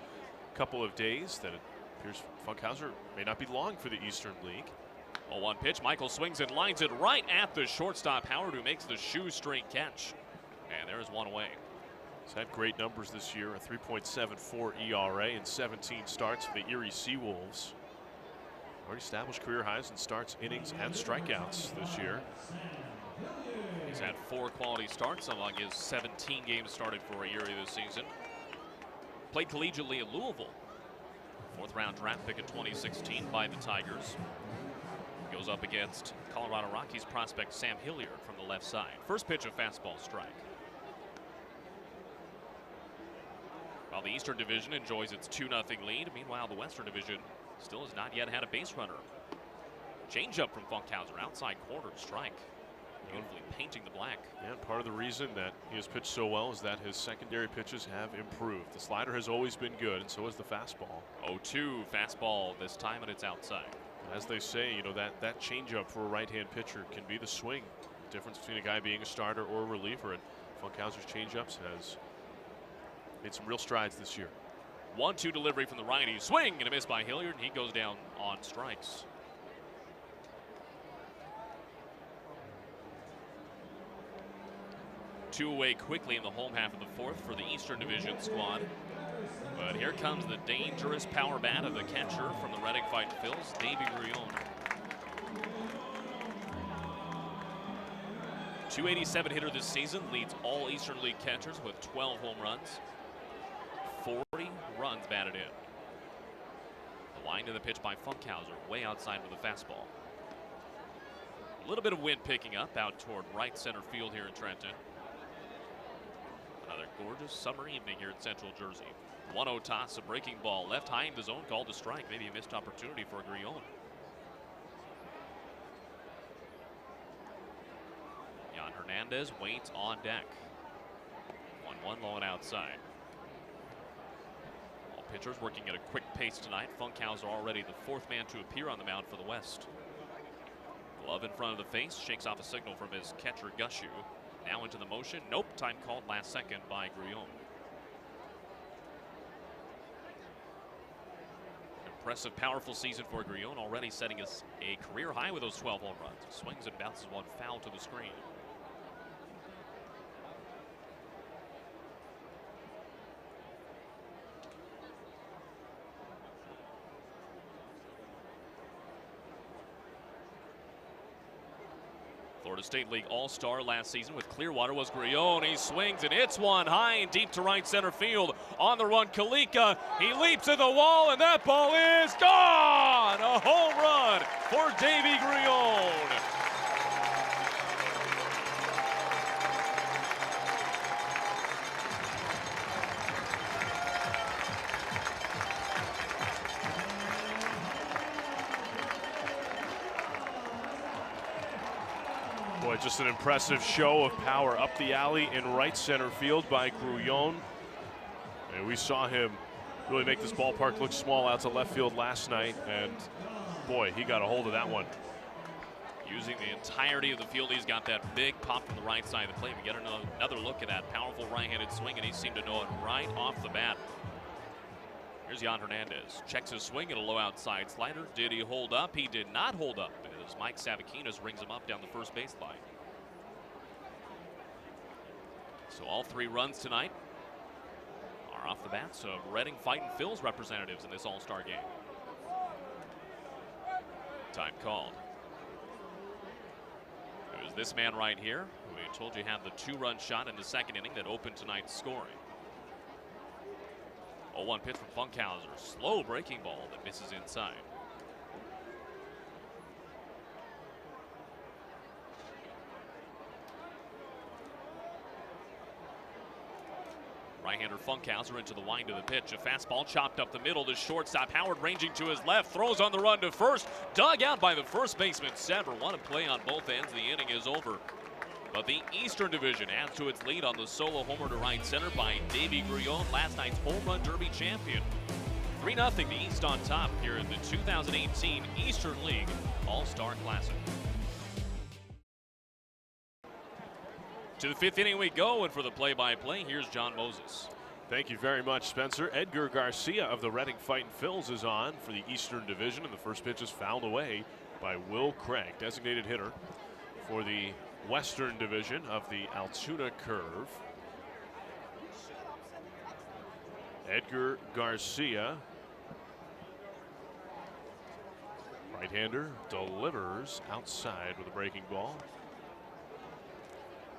couple of days that it appears Funkhauser may not be long for the Eastern League. 0-1 pitch. Michael swings and lines it right at the shortstop Howard, who makes the shoestring catch. And there's one away. He's had great numbers this year, a 3.74 ERA in 17 starts for the Erie Seawolves. Already established career highs in starts, innings, and strikeouts this year. He's had 4 quality starts among his 17 games started for Erie this season. Played collegiately at Louisville. 4th round draft pick in 2016 by the Tigers. Goes up against Colorado Rockies prospect Sam Hilliard from the left side. First pitch, a fastball strike. While the Eastern Division enjoys its 2-0 lead, meanwhile the Western Division still has not yet had a base runner. Changeup from Funkhauser, outside corner strike. Beautifully painting the black. Yeah, and part of the reason that he has pitched so well is that his secondary pitches have improved. The slider has always been good, and so has the fastball. 0-2 fastball this time, and it's outside. As they say, you know, that changeup for a right-hand pitcher can be the swing. The difference between a guy being a starter or a reliever. And Funkhauser's changeups has made some real strides this year. 1-2 delivery from the righty. Swing and a miss by Hilliard, and he goes down on strikes. Two away quickly in the home half of the 4th for the Eastern Division squad. But here comes the dangerous power bat of the catcher from the Reading Fighting Phils, Davey Grullon. 287 hitter this season, leads all Eastern League catchers with 12 home runs. 40 runs batted in. The line to the pitch by Funkhauser, way outside with a fastball. A little bit of wind picking up out toward right center field here in Trenton. Another gorgeous summer evening here in Central Jersey. 1-0 toss, a breaking ball, left high in the zone, called a strike. Maybe a missed opportunity for Grullon. Jan Hernandez waits on deck. 1-1 low and outside. All pitchers working at a quick pace tonight. Funkhauser already the 4th man to appear on the mound for the West. Glove in front of the face, shakes off a signal from his catcher Gushu. Now into the motion. Nope, time called last second by Grullon. Impressive, powerful season for Grullon, already setting us a career high with those 12 home runs. Swings and bounces one foul to the screen. Florida State League All-Star last season with Clearwater was Grullon. He swings and hits one high and deep to right center field. On the run, Kalika. He leaps at the wall, and that ball is gone! A home run for Davy Grullon. Boy, just an impressive show of power up the alley in right center field by Grullon. And we saw him really make this ballpark look small out to left field last night, and boy, he got a hold of that one. Using the entirety of the field, he's got that big pop from the right side of the plate. We get another look at that powerful right-handed swing, and he seemed to know it right off the bat. Here's Jan Hernandez. Checks his swing at a low outside slider. Did he hold up? He did not hold up as Mike Sabakinas rings him up down the first baseline. So all 3 runs tonight are off the bats of Reading Fightin' Phil's representatives in this All-Star game. Time called. It was this man right here who we told you had the 2-run shot in the second inning that opened tonight's scoring. 0-1 pitch from Funkhauser. Slow breaking ball that misses inside. Right-hander Funkhauser into the wind of the pitch. A fastball chopped up the middle to shortstop. Howard ranging to his left. Throws on the run to first. Dug out by the first baseman, Sever. One in play on both ends. The inning is over. But the Eastern Division adds to its lead on the solo homer to right center by Davy Grullon, last night's Home Run Derby champion. 3-0 the East on top here in the 2018 Eastern League All-Star Classic. To the 5th inning we go, and for the play-by-play, here's John Moses. Thank you very much, Spencer. Edgar Garcia of the Reading Fightin' Phils is on for the Eastern Division, and the first pitch is fouled away by Will Craig, designated hitter for the Western Division of the Altoona Curve. Edgar Garcia, right-hander, delivers outside with a breaking ball.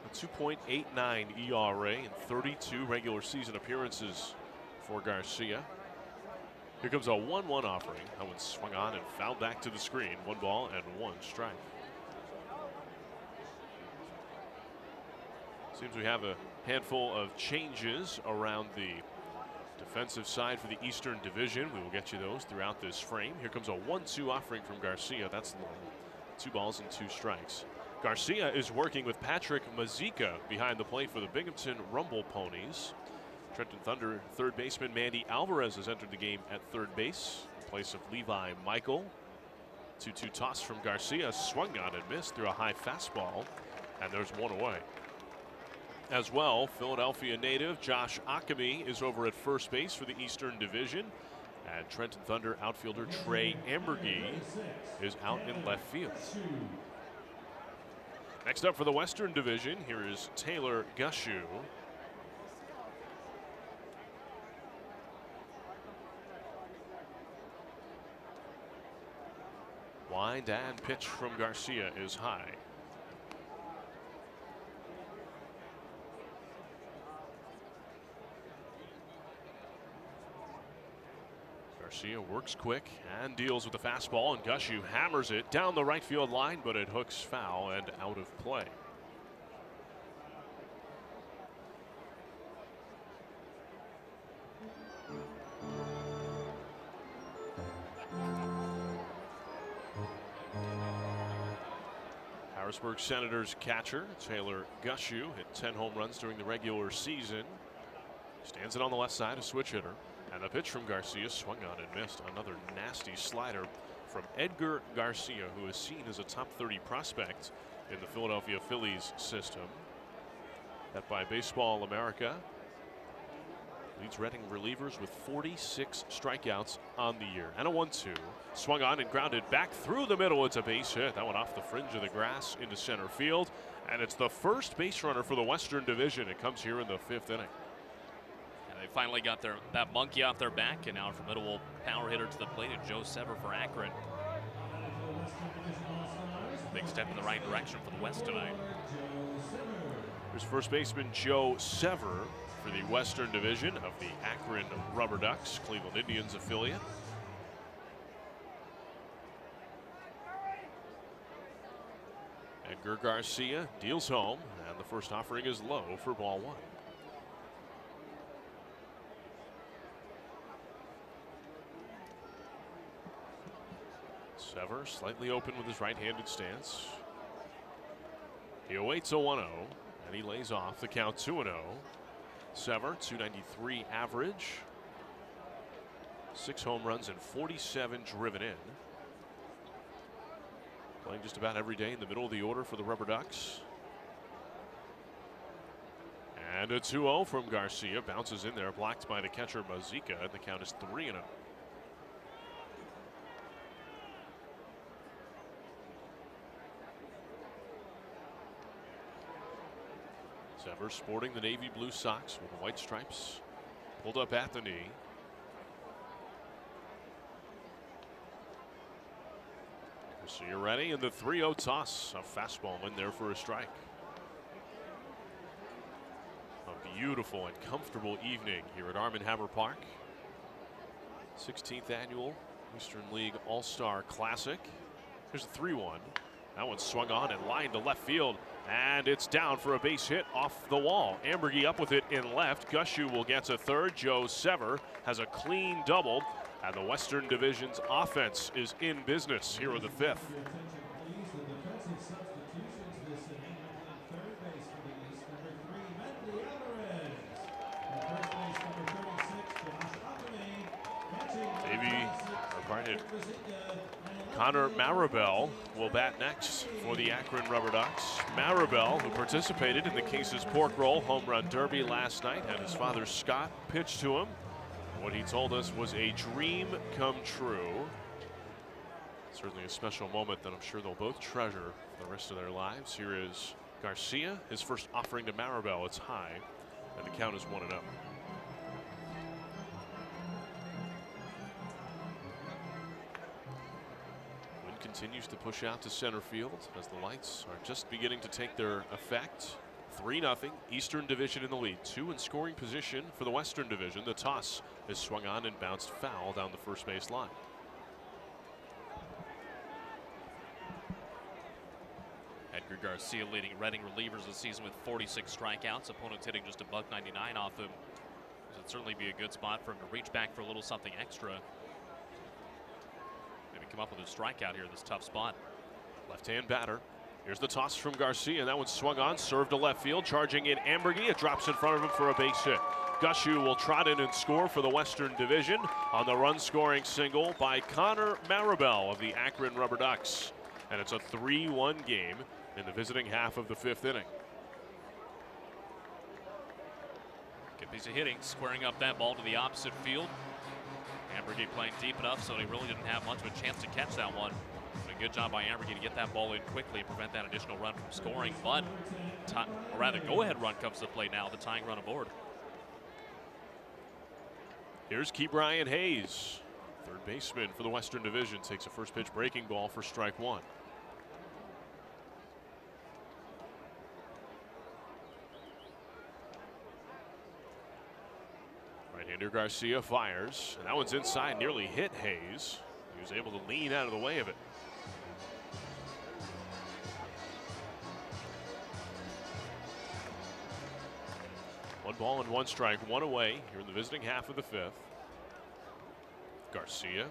A 2.89 ERA in 32 regular season appearances for Garcia. Here comes a 1-1 offering. That one swung on and fouled back to the screen. 1 ball and 1 strike. Seems we have a handful of changes around the defensive side for the Eastern Division. We will get you those throughout this frame. Here comes a 1-2 offering from Garcia. That's long. 2 balls and 2 strikes. Garcia is working with Patrick Mazeika behind the plate for the Binghamton Rumble Ponies. Trenton Thunder third baseman Mandy Alvarez has entered the game at third base in place of Levi Michael. 2-2 toss from Garcia, swung on and missed through a high fastball, and there's 1 away. As well, Philadelphia native Josh Akemi is over at first base for the Eastern Division, and Trenton Thunder outfielder Trey Ambergy is out in left field. Next up for the Western Division, here is Taylor Gushu. Wind and pitch from Garcia is high. Garcia works quick and deals with the fastball, and Gushu hammers it down the right field line, but it hooks foul and out of play. Harrisburg Senators catcher Taylor Gushu hit 10 home runs during the regular season. Stands it on the left side, a switch hitter. And the pitch from Garcia swung on and missed. Another nasty slider from Edgar Garcia, who is seen as a top 30 prospect in the Philadelphia Phillies system. That by Baseball America leads Reading relievers with 46 strikeouts on the year. And a 1-2. Swung on and grounded back through the middle. It's a base hit. That one off the fringe of the grass into center field. And it's the first base runner for the Western Division. It comes here in the 5th inning. They finally got that monkey off their back, and now a formidable power hitter to the plate, and Joe Sever for Akron. Big step in the right direction for the West tonight. There's first baseman Joe Sever for the Western Division of the Akron Rubber Ducks, Cleveland Indians affiliate. Edgar Garcia deals home, and the first offering is low for ball one. Sever slightly open with his right-handed stance. He awaits a 1-0, and he lays off the count 2-0. Sever, 293 average. 6 home runs and 47 driven in. Playing just about every day in the middle of the order for the Rubber Ducks. And a 2-0 from Garcia. Bounces in there, blocked by the catcher Mazica, and the count is 3-0. Sever sporting the navy blue socks with the white stripes pulled up at the knee. Garcia ready, and the 3-0 toss. A fastball in there for a strike. A beautiful and comfortable evening here at Arm & Hammer Park. 16th annual Eastern League All-Star Classic. Here's a 3-1. That one swung on and lined to left field. And it's down for a base hit off the wall. Ambergy up with it in left. Gushu will get to third. Joe Sever has a clean double. And the Western Division's offense is in business here in the fifth. Connor Maribel will bat next for the Akron Rubber Ducks. Maribel, who participated in the Case's Pork Roll Home Run Derby last night, had his father Scott pitch to him. What he told us was a dream come true. Certainly a special moment that I'm sure they'll both treasure for the rest of their lives. Here is Garcia, his first offering to Maribel. It's high, and the count is 1-0. Continues to push out to center field as the lights are just beginning to take their effect. 3-0 Eastern Division in the lead. 2 in scoring position for the Western Division. The toss is swung on and bounced foul down the first base line. Edgar Garcia leading Reading relievers this season with 46 strikeouts. Opponents hitting just $1.99 off him. This would certainly be a good spot for him to reach back for a little something extra. Come up with a strikeout here in this tough spot. Left-hand batter. Here's the toss from Garcia, and that one swung on, served to left field, charging in Ambergy. It drops in front of him for a base hit. Gushu will trot in and score for the Western Division on the run-scoring single by Connor Maribel of the Akron Rubber Ducks. And it's a 3-1 game in the visiting half of the 5th inning. Good piece of hitting, squaring up that ball to the opposite field. Ambergy playing deep enough so he really didn't have much of a chance to catch that one. But a good job by Ambergy to get that ball in quickly and prevent that additional run from scoring. But, or rather, go-ahead run comes to play now, the tying run aboard. Here's Ke'Bryan Hayes, third baseman for the Western Division, takes a first pitch breaking ball for strike 1. Right-hander Garcia fires, and that one's inside, nearly hit Hayes. He was able to lean out of the way of it. One ball and one strike, one away here in the visiting half of the 5th. Garcia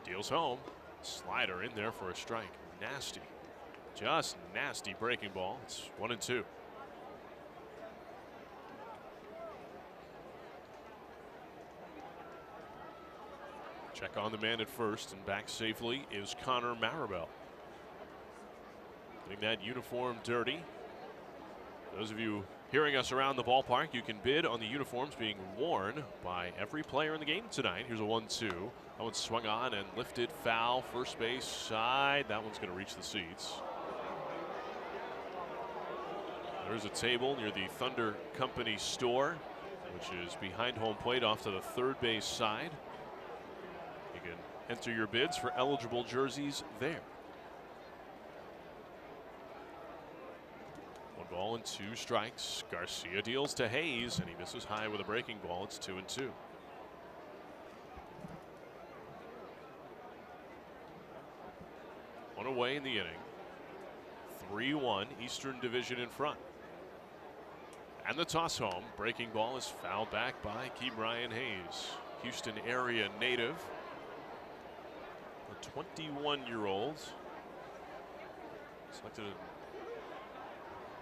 deals home. Slider in there for a strike. Nasty. Just nasty breaking ball. It's 1-2. Check on the man at first, and back safely is Connor Maribel. Getting that uniform dirty. Those of you hearing us around the ballpark, you can bid on the uniforms being worn by every player in the game tonight. Here's a 1-2. That one swung on and lifted foul. First base side. That one's going to reach the seats. There's a table near the Thunder Company store, which is behind home plate off to the third base side. You can enter your bids for eligible jerseys there. 1 ball and 2 strikes. Garcia deals to Hayes, and he misses high with a breaking ball. It's 2-2. One away in the inning. 3-1, Eastern Division in front. And the toss home. Breaking ball is fouled back by Ke'Bryan Hayes, Houston area native. A 21-year-old. Selected in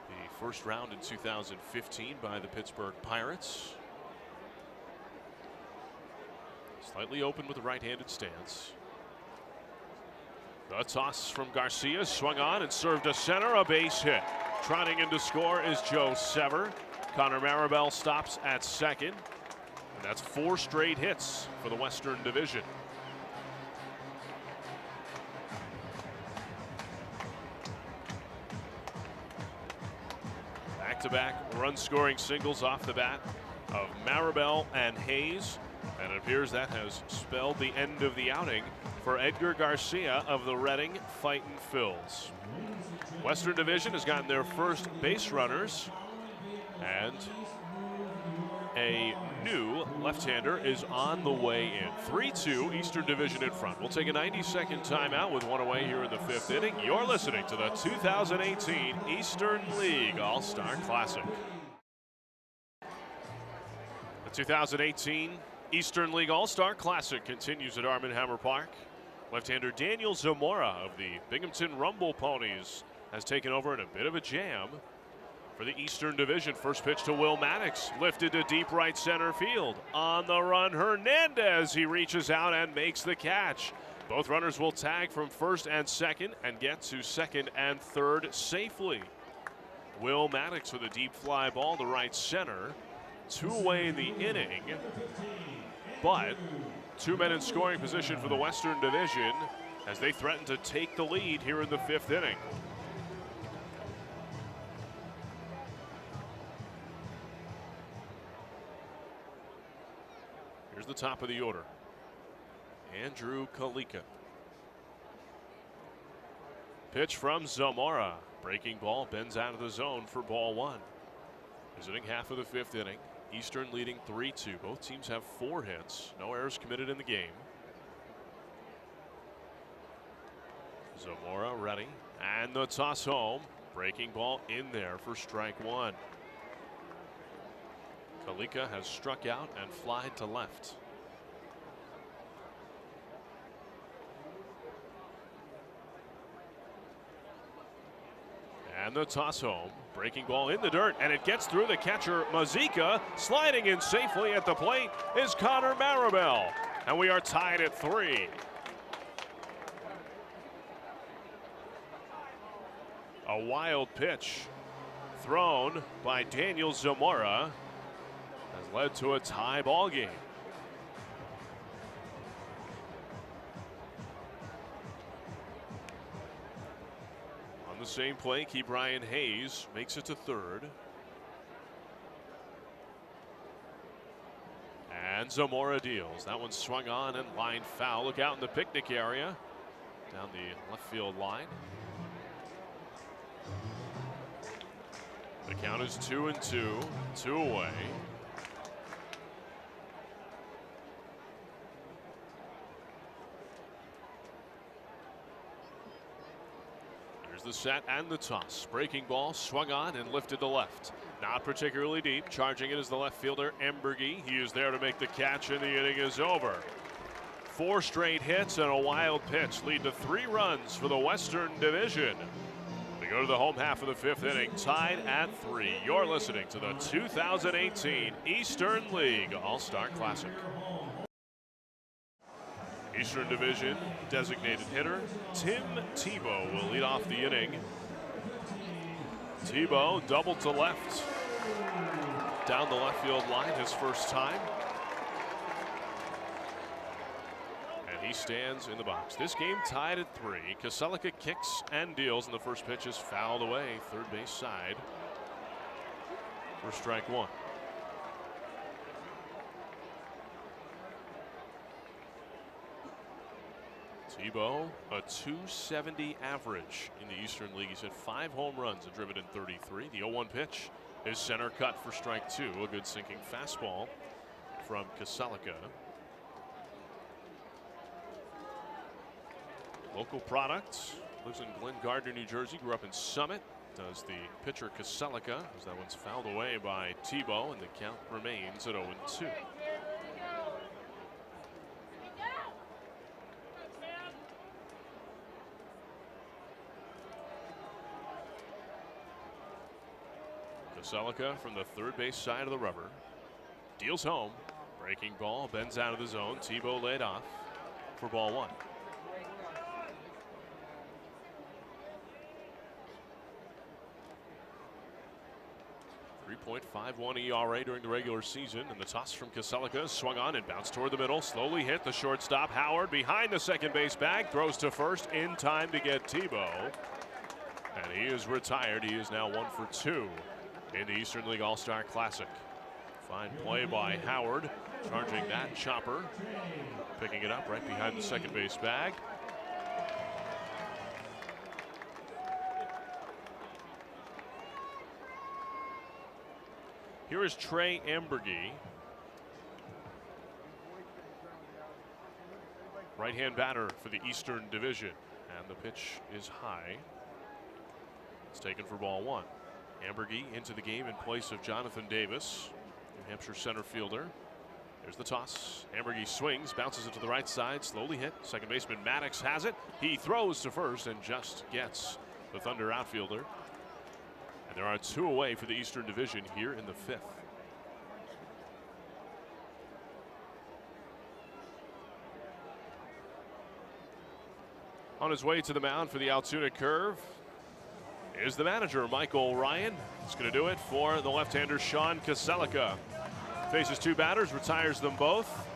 the first round in 2015 by the Pittsburgh Pirates. Slightly open with a right-handed stance. The toss from Garcia, swung on and served to center, a base hit. Trotting in to score is Joe Sever. Connor Maribel stops at second. And that's 4 straight hits for the Western Division. Back-to-back run-scoring singles off the bat of Maribel and Hayes. And it appears that has spelled the end of the outing for Edgar Garcia of the Reading Fightin' Phils. Western Division has gotten their first base runners, and a new left-hander is on the way in. 3-2, Eastern Division in front. We'll take a 90-second timeout with one away here in the 5th inning. You're listening to the 2018 Eastern League All-Star Classic. The 2018 Eastern League All-Star Classic continues at Arm & Hammer Park. Left-hander Daniel Zamora of the Binghamton Rumble Ponies has taken over in a bit of a jam for the Eastern Division. First pitch to Will Maddox, lifted to deep right center field. On the run, Hernandez. He reaches out and makes the catch. Both runners will tag from first and second and get to second and third safely. Will Maddox with a deep fly ball to right center. 2 away in the inning, but 2 men in scoring position for the Western Division as they threaten to take the lead here in the 5th inning. Here's the top of the order. Andrew Kalika. Pitch from Zamora. Breaking ball bends out of the zone for ball 1. Visiting half of the 5th inning. Eastern leading 3-2. Both teams have 4 hits. No errors committed in the game. Zamora ready. And the toss home. Breaking ball in there for strike 1. Kalika has struck out and flied to left. And the toss home. Breaking ball in the dirt, and it gets through the catcher, Mazika. Sliding in safely at the plate is Connor Maribel. And we are tied at 3. A wild pitch thrown by Daniel Zamora has led to a tie ball game. On the same play, Ke'Bryan Hayes makes it to third. And Zamora deals. That one swung on and line foul. Look out in the picnic area down the left field line. The count is 2-2, 2 away. Here's the set and the toss. Breaking ball swung on and lifted to left. Not particularly deep. Charging it is the left fielder, Embergy. He is there to make the catch, and the inning is over. 4 straight hits and a wild pitch lead to 3 runs for the Western Division. We go to the home half of the 5th inning, tied at 3. You're listening to the 2018 Eastern League All-Star Classic. Eastern Division designated hitter Tim Tebow will lead off the inning. Tebow doubled to left down the left field line his first time. And he stands in the box. This game tied at 3. Kaselika kicks and deals, and the first pitch is fouled away, third base side for strike 1. Tebow, a .270 average in the Eastern League. He's hit 5 home runs and driven in 33. The 0-1 pitch is center cut for strike 2. A good sinking fastball from Kaselika. Local product, lives in Glen Gardner, New Jersey, grew up in Summit. Does the pitcher Kaselika, as that one's fouled away by Tebow, and the count remains at 0-2. Kaselika from the third base side of the rubber. Deals home. Breaking ball, bends out of the zone. Tebow laid off for ball one. .51 ERA during the regular season, and the toss from Kaselika swung on and bounced toward the middle. Slowly hit the shortstop. Howard behind the second base bag, throws to first in time to get Tebow, and he is retired. He is now 1 for 2 in the Eastern League All-Star Classic. Fine play by Howard, charging that chopper, picking it up right behind the second base bag. Here is Trey Ambergy, right-hand batter for the Eastern Division, and the pitch is high. It's taken for ball one. Ambergy into the game in place of Jonathan Davis, New Hampshire center fielder. There's the toss. Ambergy swings, bounces it to the right side, slowly hit. Second baseman Maddox has it. He throws to first and just gets the Thunder outfielder. And there are 2 away for the Eastern Division here in the 5th. On his way to the mound for the Altoona Curve is the manager, Michael Ryan. He's going to do it for the left-hander, Sean Kaselika. Faces 2 batters, retires them both.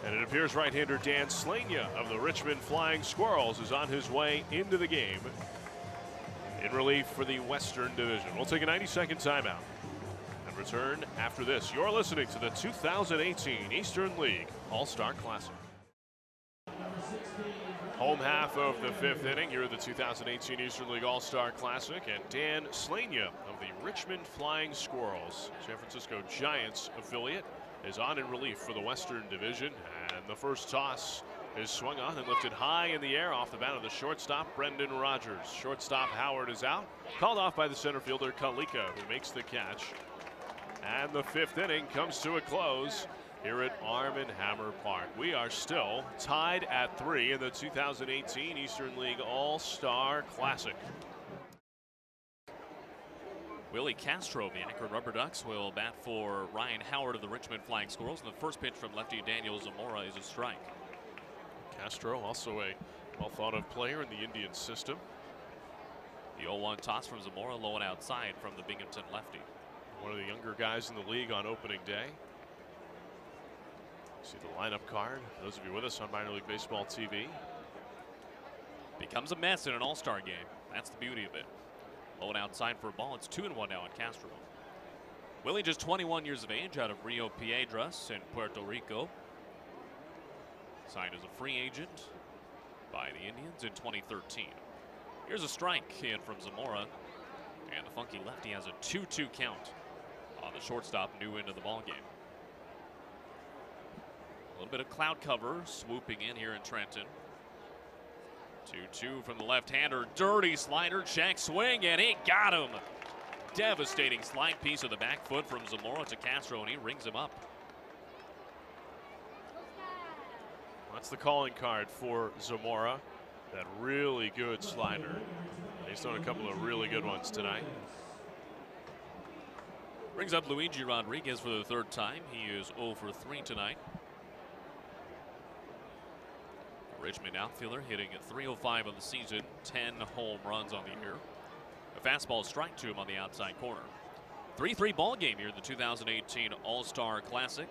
And it appears right-hander Dan Slania of the Richmond Flying Squirrels is on his way into the game in relief for the Western Division. We'll take a 90-second timeout and return after this. You're listening to the 2018 Eastern League All-Star Classic. Home half of the 5th inning here at the 2018 Eastern League All-Star Classic, and Dan Slania of the Richmond Flying Squirrels, San Francisco Giants affiliate, is on in relief for the Western Division. And the first toss is swung on and lifted high in the air off the bat of the shortstop, Brendan Rodgers. Shortstop Howard is out, called off by the center fielder, Kalika, who makes the catch. And the 5th inning comes to a close here at Arm & Hammer Park. We are still tied at 3 in the 2018 Eastern League All-Star Classic. Willie Castro, the Akron Rubber Ducks, will bat for Ryan Howard of the Richmond Flying Squirrels. And the first pitch from lefty Daniel Zamora is a strike. Castro, also a well-thought-of player in the Indian system. The 0-1 toss from Zamora, low and outside from the Binghamton lefty. One of the younger guys in the league on opening day. See the lineup card, those of you with us on Minor League Baseball TV. Becomes a mess in an all-star game. That's the beauty of it. Low and outside for a ball. It's 2-1 now on Castro. Willie, just 21 years of age, out of Rio Piedras in Puerto Rico. Signed as a free agent by the Indians in 2013. Here's a strike in from Zamora. And the funky lefty has a 2-2 count on the shortstop, new into the ballgame. A little bit of cloud cover swooping in here in Trenton. 2-2 from the left-hander. Dirty slider, check swing, and he got him. Devastating slide piece of the back foot from Zamora to Castro, and he rings him up. That's the calling card for Zamora. That really good slider. He's done a couple of really good ones tonight. Brings up Luigi Rodriguez for the 3rd time. He is 0 for 3 tonight. Richmond outfielder hitting at .305 on the season, 10 home runs on the year. A fastball strike to him on the outside corner. 3-3 ball game here in the 2018 All-Star Classic.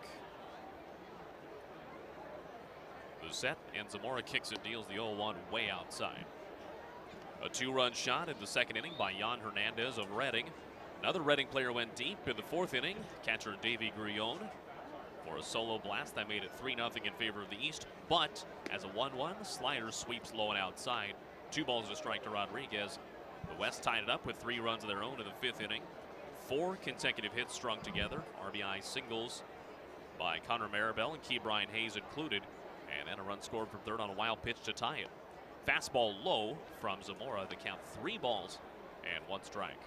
The set, and Zamora kicks and deals the 0-1 way outside. A 2-run shot in the 2nd inning by Jan Hernandez of Reading. Another Reading player went deep in the 4th inning. Catcher Davey Grullon for a solo blast that made it 3-0 in favor of the East. But as a 1-1, slider sweeps low and outside. 2 balls and a strike to Rodriguez. The West tied it up with 3 runs of their own in the 5th inning. 4 consecutive hits strung together. RBI singles by Connor Maribel and Key Brian Hayes included. And then a run scored from 3rd on a wild pitch to tie it. Fastball low from Zamora. The count 3 balls and 1 strike.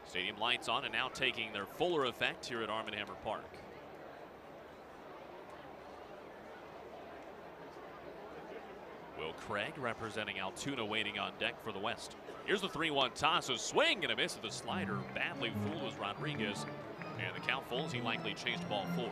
Stadium lights on and now taking their fuller effect here at Arm & Hammer Park. Will Craig representing Altoona waiting on deck for the West. Here's the 3-1 toss, a swing and a miss at the slider. Badly fooled was Rodriguez. And the count full as he likely chased ball 4.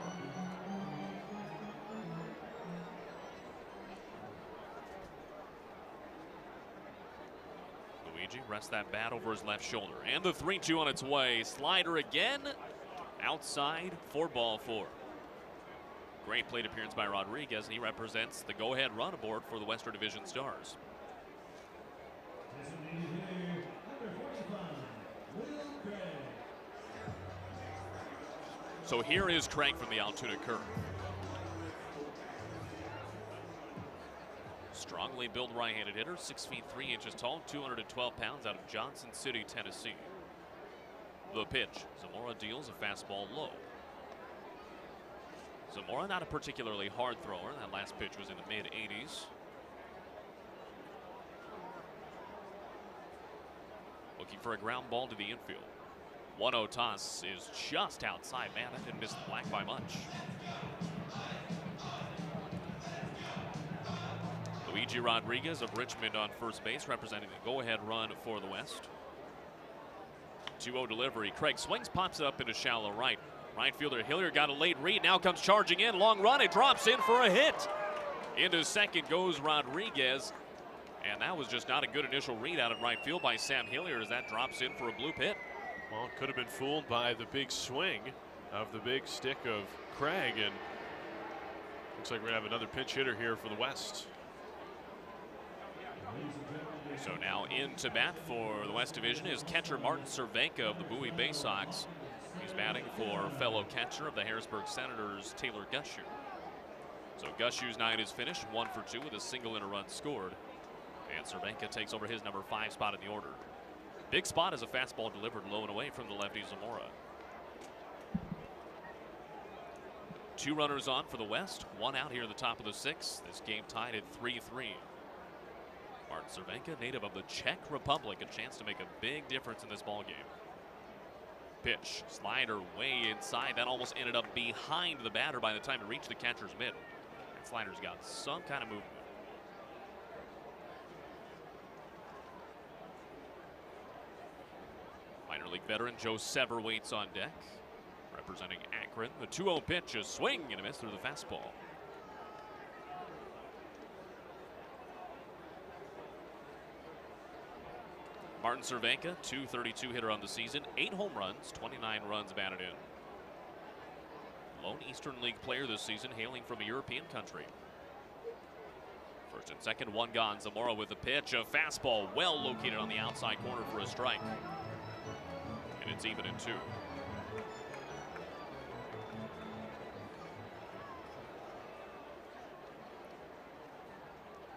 Luigi rests that bat over his left shoulder. And the 3-2 on its way. Slider again. Outside for ball 4. Great plate appearance by Rodriguez. He represents the go-ahead run aboard for the Western Division Stars. So here is Craig from the Altoona curve. Strongly built right-handed hitter, 6 feet 3 inches tall, 212 pounds, out of Johnson City, Tennessee. The pitch, Zamora deals a fastball low. Zamora not a particularly hard thrower. That last pitch was in the mid-80s. Looking for a ground ball to the infield. 1-0 toss is just outside. Man, that didn't miss the black by much. Luigi Rodriguez of Richmond on first base, representing the go-ahead run for the West. 2-0 delivery. Craig swings, pops it up into shallow right. Right fielder Hillier got a late read, now comes charging in, long run, it drops in for a hit. Into second goes Rodriguez, and that was just not a good initial read out of right field by Sam Hillier as that drops in for a bloop hit. Well, could have been fooled by the big swing of the big stick of Craig, and looks like we're gonna have another pinch hitter here for the West. So now in to bat for the West Division is catcher Martin Cervenka of the Bowie Bay Sox. He's batting for fellow catcher of the Harrisburg Senators, Taylor Gushew. So Gushew's night is finished, 1 for 2 with a single and a run scored. And Cervenka takes over his number 5 spot in the order. Big spot is a fastball delivered low and away from the lefty Zamora. 2 runners on for the West, 1 out here in the top of the 6th. This game tied at 3-3. Martin Cervenka, native of the Czech Republic, a chance to make a big difference in this ball game. Pitch, slider way inside. That almost ended up behind the batter by the time it reached the catcher's mitt. That slider's got some kind of movement. Minor league veteran Joe Sever waits on deck, representing Akron. The 2-0 pitch, a swing and a miss through the fastball. Martin Cervenka, .232 hitter on the season, 8 home runs, 29 runs batted in. Lone Eastern League player this season, hailing from a European country. First and second, 1 gone. Zamora with the pitch, a fastball well located on the outside corner for a strike. And it's even at 2.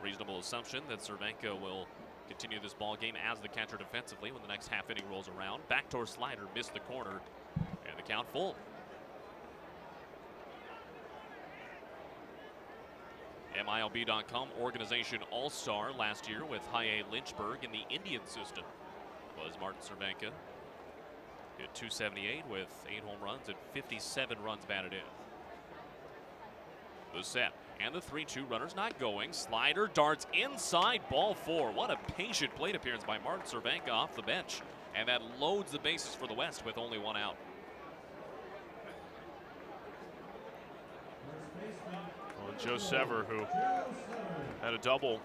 Reasonable assumption that Cervenka will continue this ball game as the catcher defensively when the next half inning rolls around. Backdoor slider missed the corner, and the count full. MILB.com organization all-star last year with High A Lynchburg in the Indian system was Martin Cervenka. Hit .278 with 8 home runs and 57 runs batted in. The set. And the 3-2 runners not going. Slider darts inside, ball 4. What a patient plate appearance by Martin Cervenka off the bench. And that loads the bases for the West with only 1 out. Well, Joe Sever, who had a double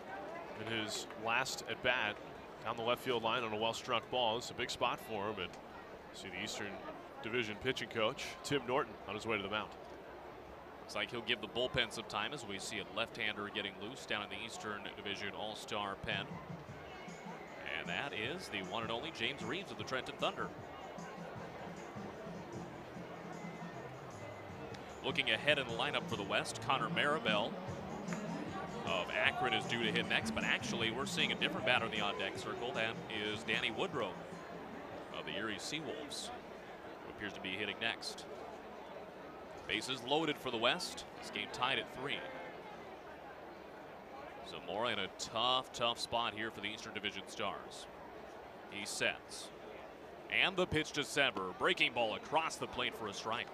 in his last at bat down the left field line on a well-struck ball. It's a big spot for him. And see the Eastern Division pitching coach, Tim Norton, on his way to the mound. Looks like he'll give the bullpen some time as we see a left-hander getting loose down in the Eastern Division All-Star pen. And that is the one and only James Reeves of the Trenton Thunder. Looking ahead in the lineup for the West, Connor Maribel of Akron is due to hit next, but actually we're seeing a different batter in the on-deck circle. That is Danny Woodrow of the Erie Seawolves, who appears to be hitting next. Bases loaded for the West. This game tied at 3. Zamora in a tough spot here for the Eastern Division Stars. He sets. And the pitch to Sever. Breaking ball across the plate for a strike.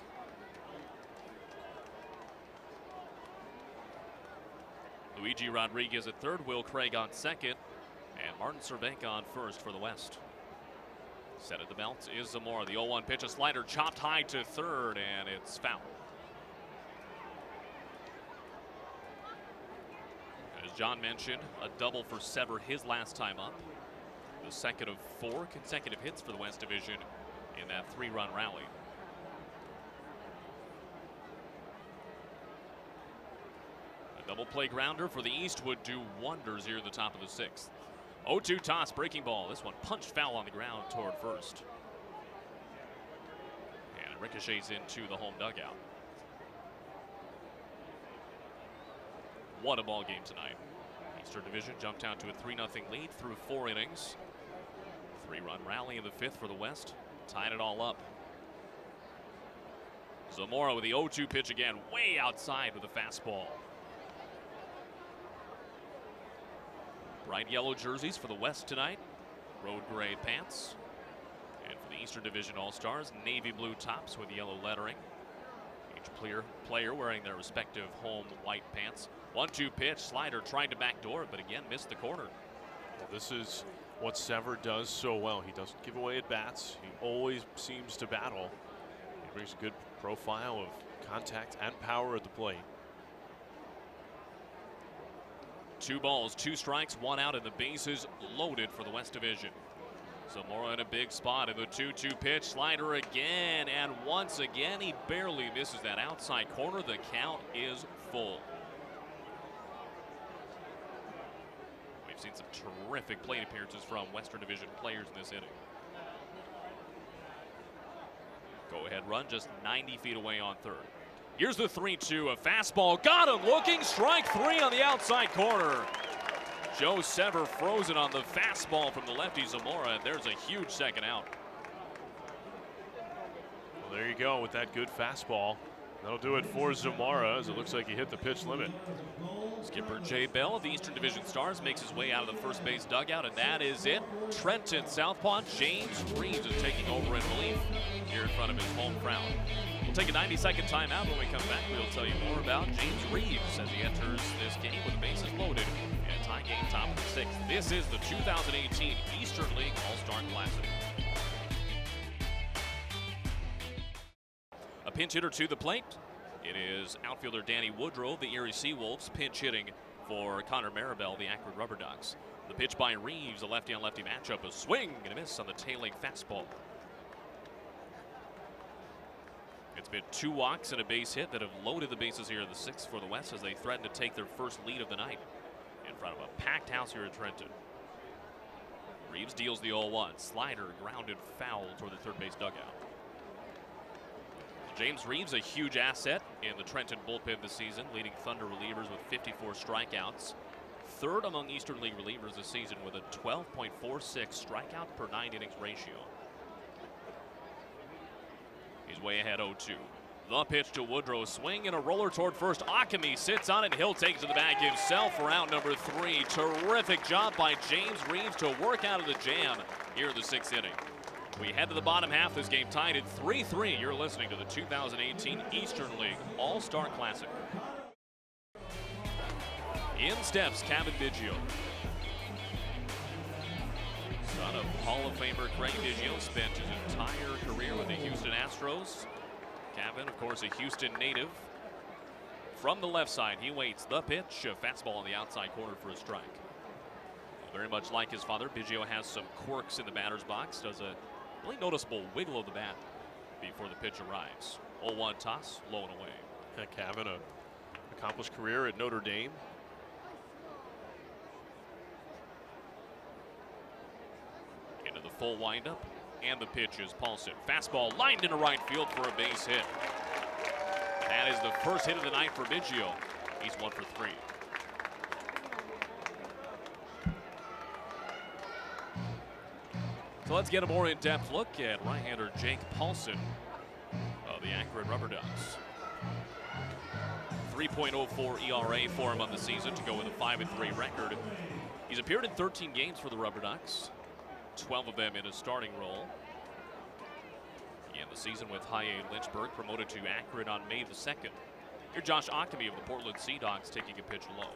Luigi Rodriguez at third, Will Craig on second, and Martin Cervenka on first for the West. Set at the belt is Zamora. The 0-1 pitch, a slider chopped high to third, and it's foul. As John mentioned, a double for Sever his last time up. The second of 4 consecutive hits for the West Division in that 3-run rally. A double play grounder for the East would do wonders here at the top of the 6th. 0-2 toss, breaking ball. This one punched foul on the ground toward first. And it ricochets into the home dugout. What a ball game tonight. Eastern Division jumped out to a 3-0 lead through 4 innings. 3-run rally in the 5th for the West. Tied it all up. Zamora with the 0-2 pitch again, way outside with a fastball. Bright yellow jerseys for the West tonight. Road gray pants. And for the Eastern Division All-Stars, navy blue tops with yellow lettering. Each player wearing their respective home white pants. 1-2 pitch, slider tried to backdoor it, but again missed the corner. Well, this is what Sever does so well. He doesn't give away at bats. He always seems to battle. He brings a good profile of contact and power at the plate. 2 balls, 2 strikes, 1 out, and the bases loaded for the West Division. Zamora in a big spot in the 2-2 pitch, slider again, and once again he barely misses that outside corner. The count is full. We've seen some terrific plate appearances from Western Division players in this inning. Go ahead run just 90 feet away on third. Here's the 3-2, a fastball, got him looking, strike 3 on the outside corner. Joe Sever frozen on the fastball from the lefty Zamora, and there's a huge second out. Well, there you go with that good fastball. That'll do it for Zamora, as it looks like he hit the pitch limit. Skipper Jay Bell of the Eastern Division Stars makes his way out of the first base dugout, and that is it. Trenton Southpaw James Reeves is taking over in relief here in front of his home crowd. We'll take a 90-second timeout. When we come back, we'll tell you more about James Reeves as he enters this game with the bases loaded in a tie game top of the 6th. This is the 2018 Eastern League All-Star Classic. A pinch hitter to the plate. It is outfielder Danny Woodrow, the Erie Seawolves, pinch hitting for Connor Maribel, the Akron Rubber Ducks. The pitch by Reeves, a lefty-on-lefty matchup, a swing and a miss on the tailing fastball. It's been 2 walks and a base hit that have loaded the bases here in the 6th for the West as they threaten to take their first lead of the night in front of a packed house here in Trenton. Reeves deals the 0-1. Slider grounded foul toward the third base dugout. James Reeves, a huge asset in the Trenton bullpen this season, leading Thunder relievers with 54 strikeouts. 3rd among Eastern League relievers this season with a 12.46 strikeout per 9 innings ratio. He's way ahead 0-2. The pitch to Woodrow, swing and a roller toward first. Akemi sits on it and he'll take it to the bag himself for out number 3. Terrific job by James Reeves to work out of the jam here in the 6th inning. We head to the bottom half of this game tied at 3-3. You're listening to the 2018 Eastern League All-Star Classic. In steps Kevin Biggio. Son of Hall of Famer Craig Biggio, spent his entire career with the Houston Astros. Kevin, of course, a Houston native. From the left side, he waits the pitch, a fastball on the outside corner for a strike. Very much like his father, Biggio has some quirks in the batter's box, does a really noticeable wiggle of the bat before the pitch arrives. 0-1 toss, low and away. Kevin, an accomplished career at Notre Dame. Into the full windup, and the pitch is Paulson. Fastball lined into right field for a base hit. That is the first hit of the night for Biggio. He's 1 for 3. So let's get a more in-depth look at right-hander Jake Paulson of the Akron Rubber Ducks. 3.04 ERA for him on the season to go with a 5-3 record. He's appeared in 13 games for the Rubber Ducks, 12 of them in a starting role. And the season with High A Lynchburg, promoted to Akron on May the 2nd. Here's Josh Ockamy of the Portland Sea Dogs taking a pitch low.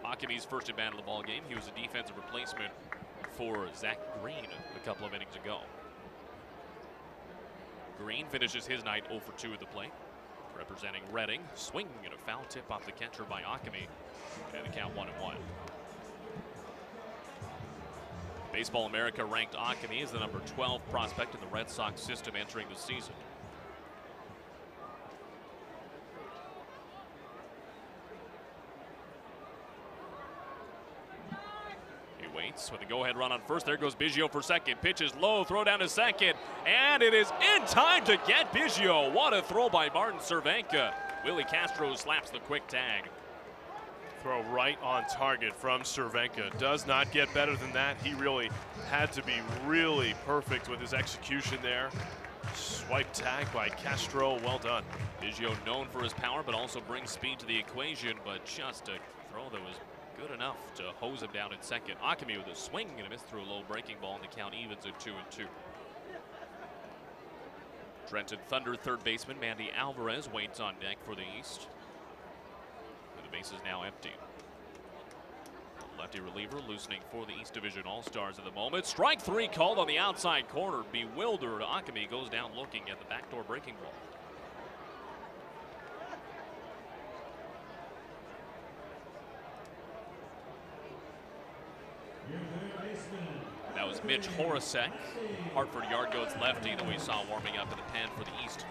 Ockhamy's first at bat of the ball game. He was a defensive replacement for Zach Green a couple of innings ago. Green finishes his night 0 for 2 at the plate. Representing Reading, swinging at a foul tip off the catcher by Ockamy, and the count 1-1. Baseball America ranked Ockamy as the number 12 prospect in the Red Sox system entering the season. Waits with a go-ahead run on first. There goes Biggio for second. Pitches low, throw down to second, and it is in time to get Biggio. What a throw by Martin Cervenka. Willie Castro slaps the quick tag. Throw right on target from Cervenka. Does not get better than that. He really had to be really perfect with his execution there. Swipe tag by Castro. Well done. Biggio known for his power, but also brings speed to the equation, but just a throw that was good enough to hose him down in second. Ockamy with a swing and a miss through a low breaking ball, and the count evens at 2-2. Trenton Thunder third baseman Mandy Alvarez waits on deck for the East. And the base is now empty. Lefty reliever loosening for the East Division All-Stars at the moment. Strike 3 called on the outside corner. Bewildered, Ockamy goes down looking at the backdoor breaking ball. That was Mitch Horacek, Hartford Yard Goats lefty that we saw warming up in the pen for the East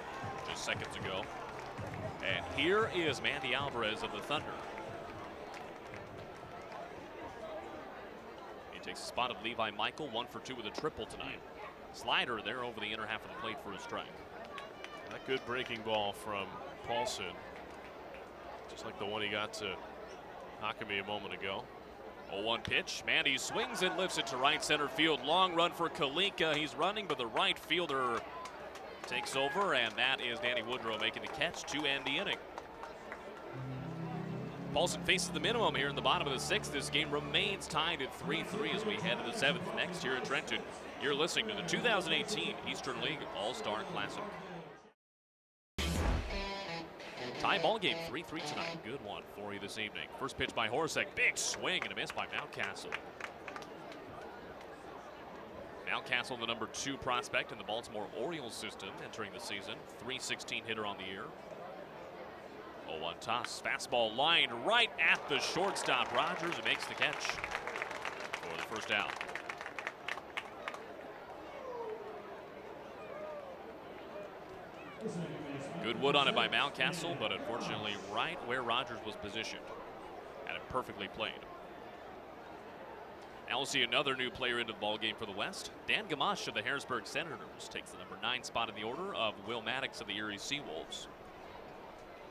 just seconds ago. And here is Mandy Alvarez of the Thunder. He takes the spot of Levi Michael, 1 for 2 with a triple tonight. Slider there over the inner half of the plate for a strike. That good breaking ball from Paulson, just like the one he got to Ockamy a moment ago. 0-1 pitch. Mandy swings and lifts it to right center field. Long run for Kalika. He's running, but the right fielder takes over, and that is Danny Woodrow making the catch to end the inning. Paulson faces the minimum here in the bottom of the 6th. This game remains tied at 3-3 as we head to the 7th next year at Trenton. You're listening to the 2018 Eastern League All-Star Classic. Tie ball game, 3-3 tonight. Good one for you this evening. First pitch by Horacek. Big swing and a miss by Mountcastle. Mountcastle, the number 2 prospect in the Baltimore Orioles system entering the season. .316 hitter on the year. 0-1 toss. Fastball lined right at the shortstop. Rogers makes the catch for the first out. Good wood on it by Mountcastle, but unfortunately right where Rogers was positioned. Had it perfectly played. Now we'll see another new player into the ballgame for the West. Dan Gamache of the Harrisburg Senators takes the number 9 spot in the order of Will Maddox of the Erie Seawolves.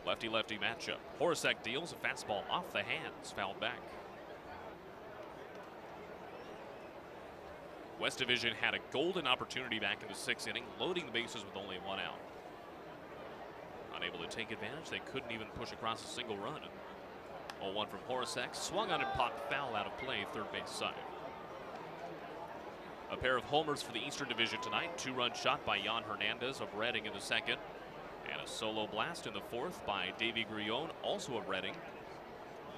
Lefty-lefty matchup. Horacek deals a fastball off the hands, fouled back. West Division had a golden opportunity back in the 6th inning, loading the bases with only 1 out. Unable to take advantage, they couldn't even push across a single run. 0-1 from Horacek, swung on and popped foul out of play, third base side. A pair of homers for the Eastern Division tonight. 2-run shot by Jan Hernandez of Reading in the 2nd. And a solo blast in the 4th by Davey Grullon, also of Reading,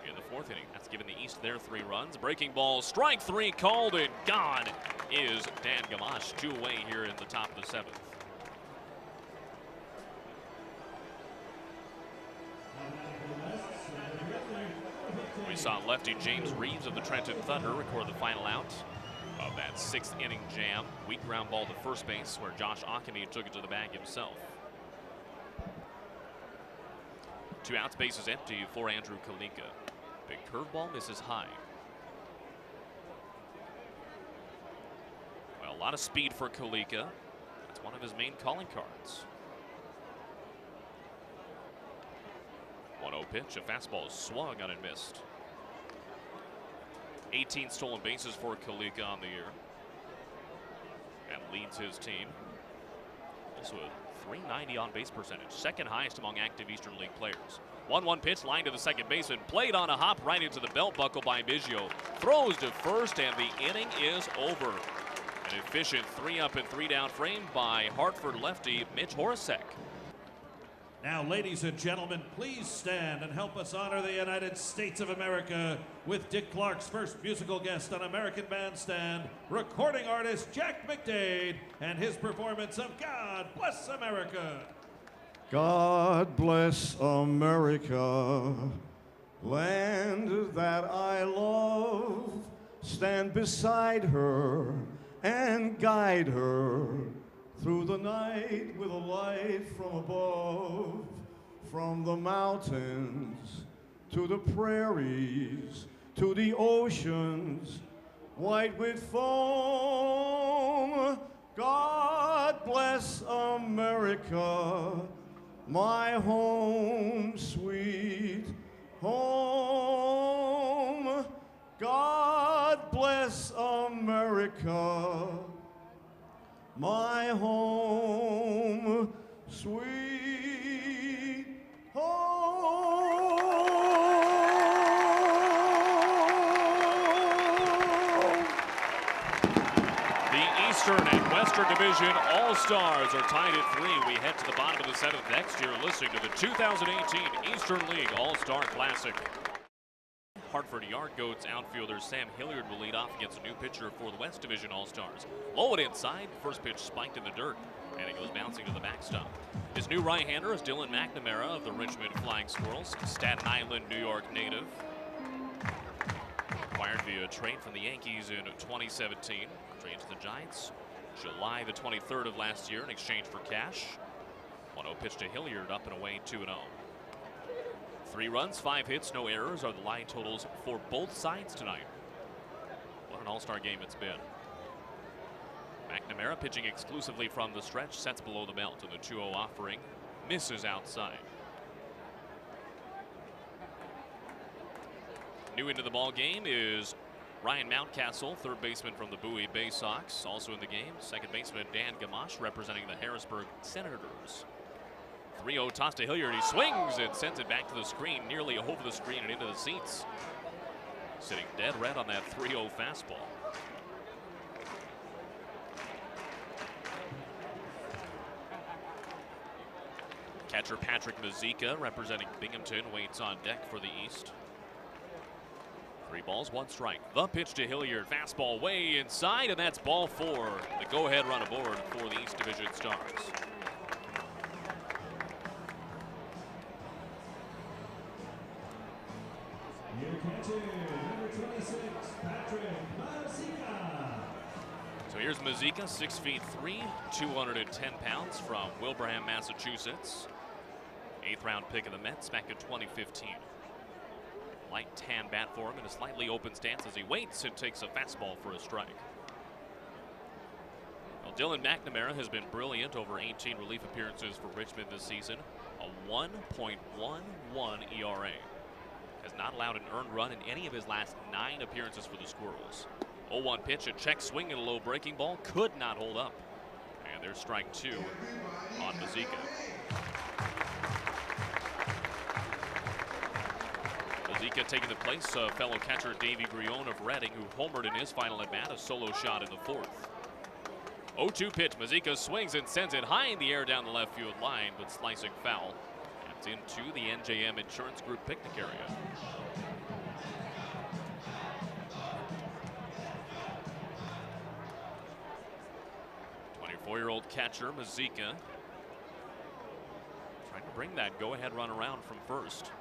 in the 4th inning. That's given the East their 3 runs. Breaking ball, strike 3 called, and gone is Dan Gamache. 2 away here in the top of the 7th. We saw lefty James Reeves of the Trenton Thunder record the final out of that 6th inning jam. Weak ground ball to first base where Josh Ockamy took it to the bag himself. 2 outs, bases empty for Andrew Kalika. Big curveball misses high. Well, a lot of speed for Kalika. That's one of his main calling cards. 1-0 pitch, a fastball is swung on and missed. 18 stolen bases for Kalika on the year. And leads his team. Also a .390 on base percentage, second highest among active Eastern League players. 1-1 pitch, line to the second baseman, played on a hop right into the belt buckle by Biggio. Throws to first, and the inning is over. An efficient 3-up and 3-down frame by Hartford lefty Mitch Horacek. Now, ladies and gentlemen, please stand and help us honor the United States of America with Dick Clark's first musical guest on American Bandstand, recording artist Jack McDade, and his performance of God Bless America. God bless America, land that I love. Stand beside her and guide her through the night with a light from above. From the mountains to the prairies to the oceans white with foam. God bless America, my home, sweet home. God bless America, my home, sweet home. The Eastern and Western Division All-Stars are tied at 3. We head to the bottom of the 7th next year, listening to the 2018 Eastern League All-Star Classic. Hartford Yard Goats outfielder Sam Hilliard will lead off against a new pitcher for the West Division All-Stars. Low and inside, first pitch spiked in the dirt, and it goes bouncing to the backstop. His new right-hander is Dylan McNamara of the Richmond Flying Squirrels, Staten Island, New York native. Acquired via trade from the Yankees in 2017. Traded to the Giants July the 23rd of last year in exchange for cash. 1-0 pitch to Hilliard, up and away, 2-0. 3 runs, 5 hits, no errors are the line totals for both sides tonight. What an all-star game it's been. McNamara pitching exclusively from the stretch, sets below the belt, and the 2-0 offering misses outside. New into the ball game is Ryan Mountcastle, third baseman from the Bowie Bay Sox. Also in the game, second baseman Dan Gamache representing the Harrisburg Senators. 3-0 toss to Hilliard. He swings and sends it back to the screen, nearly over the screen and into the seats. Sitting dead red on that 3-0 fastball. Catcher Patrick Mazika, representing Binghamton, waits on deck for the East. 3 balls, 1 strike. The pitch to Hilliard. Fastball way inside, and that's ball 4. The go-ahead run aboard for the East Division Stars. Your catcher, number 26, Patrick Mazika. So here's Mazika, 6'3", 210 pounds, from Wilbraham, Massachusetts. 8th round pick of the Mets back in 2015. Light tan bat for him in a slightly open stance as he waits and takes a fastball for a strike. Well, Dylan McNamara has been brilliant over 18 relief appearances for Richmond this season. A 1.11 ERA. Has not allowed an earned run in any of his last 9 appearances for the Squirrels. 0-1 pitch, a check swing and a low breaking ball, could not hold up. And there's strike 2 on Mazika. Mazika taking the place of fellow catcher Davey Grione of Reading, who homered in his final at bat, a solo shot in the 4th. 0-2 pitch, Mazika swings and sends it high in the air down the left field line, but slicing foul. It's into the NJM Insurance Group picnic area. Four-year-old catcher Mazika trying to bring that go-ahead run around from first.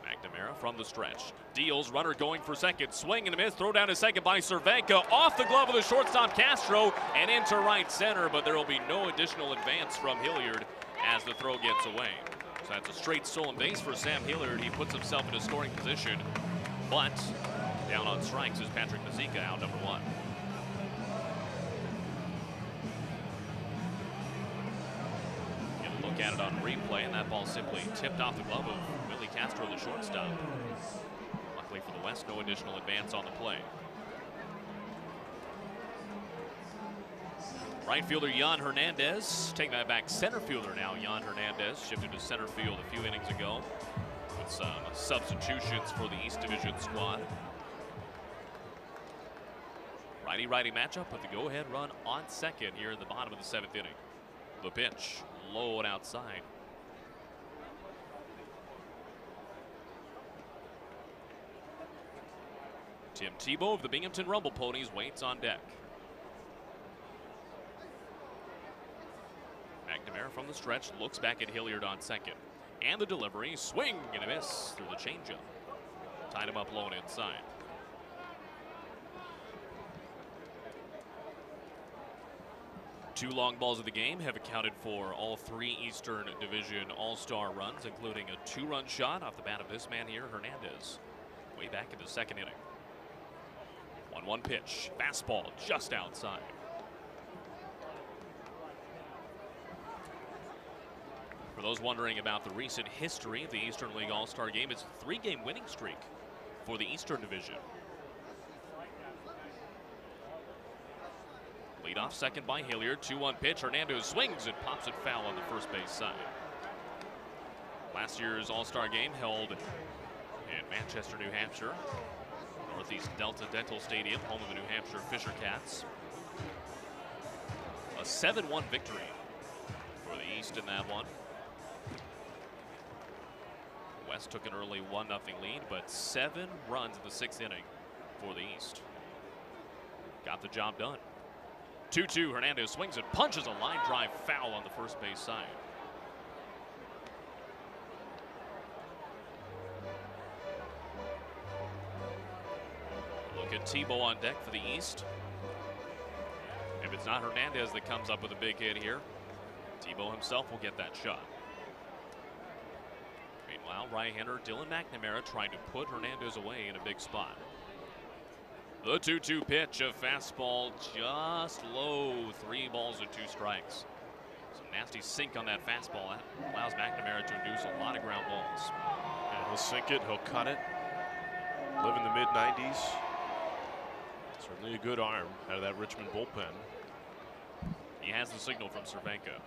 McNamara from the stretch. Deals, runner going for second. Swing and a miss. Throw down to second by Cervenka. Off the glove of the shortstop Castro and into right center, but there will be no additional advance from Hilliard as the throw gets away. So that's a straight stolen base for Sam Hilliard. He puts himself in a scoring position, but down on strikes is Patrick Mazika, out number 1. Look at it on replay, and that ball simply tipped off the glove of Willie Castro, the shortstop. Luckily for the West, no additional advance on the play. Right fielder Jan Hernandez, taking that back, center fielder now Jan Hernandez, shifted to center field a few innings ago with some substitutions for the East Division squad. Righty-righty matchup with the go-ahead run on second here in the bottom of the 7th inning. The pitch, low and outside. Tim Tebow of the Binghamton Rumble Ponies waits on deck. McNamara from the stretch looks back at Hilliard on second. And the delivery, swing and a miss through the changeup. Tied him up low and inside. Two long balls of the game have accounted for all 3 Eastern Division All-Star runs, including a 2-run shot off the bat of this man here, Hernandez, way back in the 2nd inning. 1-1 pitch, fastball just outside. For those wondering about the recent history of the Eastern League All-Star Game, it's a 3-game winning streak for the Eastern Division. Lead off second by Hilliard, 2-1 pitch. Hernandez swings and pops it foul on the first base side. Last year's All-Star Game held in Manchester, New Hampshire. Northeast Delta Dental Stadium, home of the New Hampshire Fisher Cats. A 7-1 victory for the East in that one. West took an early 1-0 lead, but 7 runs in the 6th inning for the East. Got the job done. 2-2, Hernandez swings and punches a line drive foul on the first base side. Look at Tebow on deck for the East. If it's not Hernandez that comes up with a big hit here, Tebow himself will get that shot. Meanwhile, right-hander Dylan McNamara trying to put Hernandez away in a big spot. The 2-2 pitch, a fastball just low, 3 balls and 2 strikes. Some nasty sink on that fastball. That allows McNamara to induce a lot of ground balls. Yeah, he'll sink it, he'll cut it. Live in the mid-90s. Certainly a good arm out of that Richmond bullpen. He has the signal from Cervenka.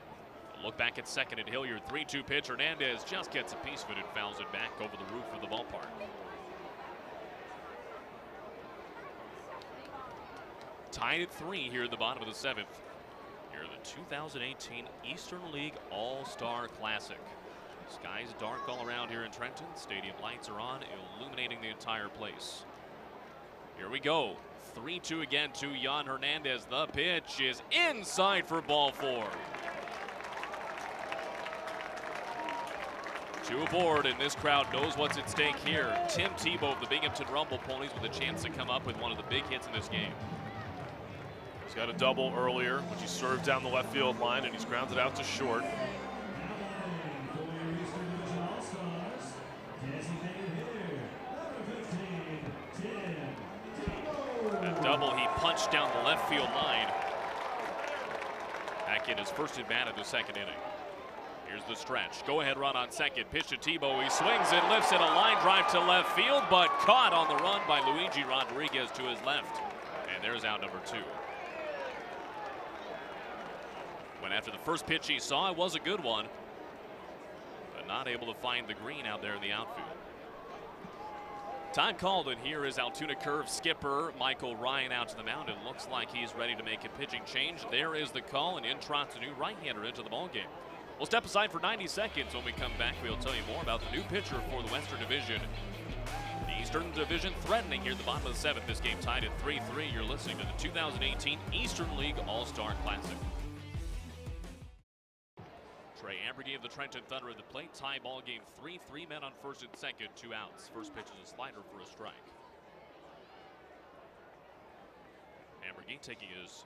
Look back at second at Hilliard. 3-2 pitch. Hernandez just gets a piece of it and fouls it back over the roof of the ballpark. Tied at 3 here at the bottom of the 7th. Here in the 2018 Eastern League All-Star Classic. Skies dark all around here in Trenton. Stadium lights are on, illuminating the entire place. Here we go. 3-2 again to Jan Hernandez. The pitch is inside for ball 4. 2 aboard, and this crowd knows what's at stake here. Tim Tebow of the Binghamton Rumble Ponies with a chance to come up with one of the big hits in this game. He's got a double earlier, which he served down the left field line, and he's grounded out to short. That double he punched down the left field line. Back in his first at bat of the 2nd inning. Here's the stretch. Go-ahead run on second. Pitch to Tebow. He swings it, lifts it, a line drive to left field, but caught on the run by Luigi Rodriguez to his left. And there's out number 2. When after the first pitch he saw, it was a good one, but not able to find the green out there in the outfield. Time called, and here is Altoona Curve skipper Michael Ryan out to the mound. It looks like he's ready to make a pitching change. There is the call, and in trots a new right-hander into the ballgame. We'll step aside for 90 seconds. When we come back, we'll tell you more about the new pitcher for the Western Division. The Eastern Division threatening here at the bottom of the 7th. This game tied at 3-3. You're listening to the 2018 Eastern League All-Star Classic. Trey Ambergy of the Trenton Thunder at the plate. Tie ball game 3 men on first and second, 2 outs. First pitch is a slider for a strike. Ambergy taking his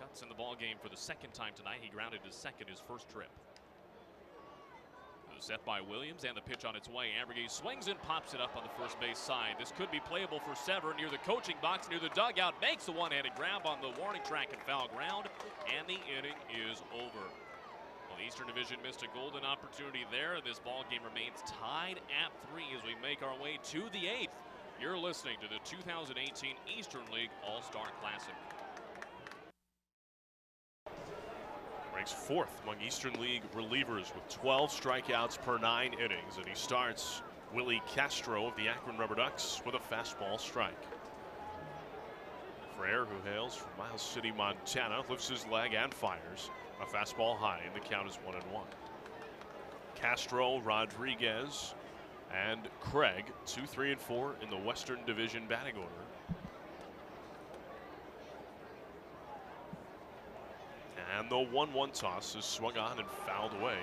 cuts in the ball game for the 2nd time tonight. He grounded to second his first trip. Set by Williams, and the pitch on its way. Ambergy swings and pops it up on the first base side. This could be playable for Severn near the coaching box, near the dugout. Makes the one-handed grab on the warning track and foul ground, and the inning is over. Well, the Eastern Division missed a golden opportunity there, and this ball game remains tied at 3 as we make our way to the 8th. You're listening to the 2018 Eastern League All-Star Classic. ranks 4th among Eastern League relievers with 12 strikeouts per 9 innings. And he starts Willie Castro of the Akron Rubber Ducks with a fastball strike. Frere, who hails from Miles City, Montana, lifts his leg and fires. A fastball high, and the count is 1-1. Castro, Rodriguez, and Craig, 2, 3, and 4 in the Western Division batting order. And the 1-1 toss is swung on and fouled away.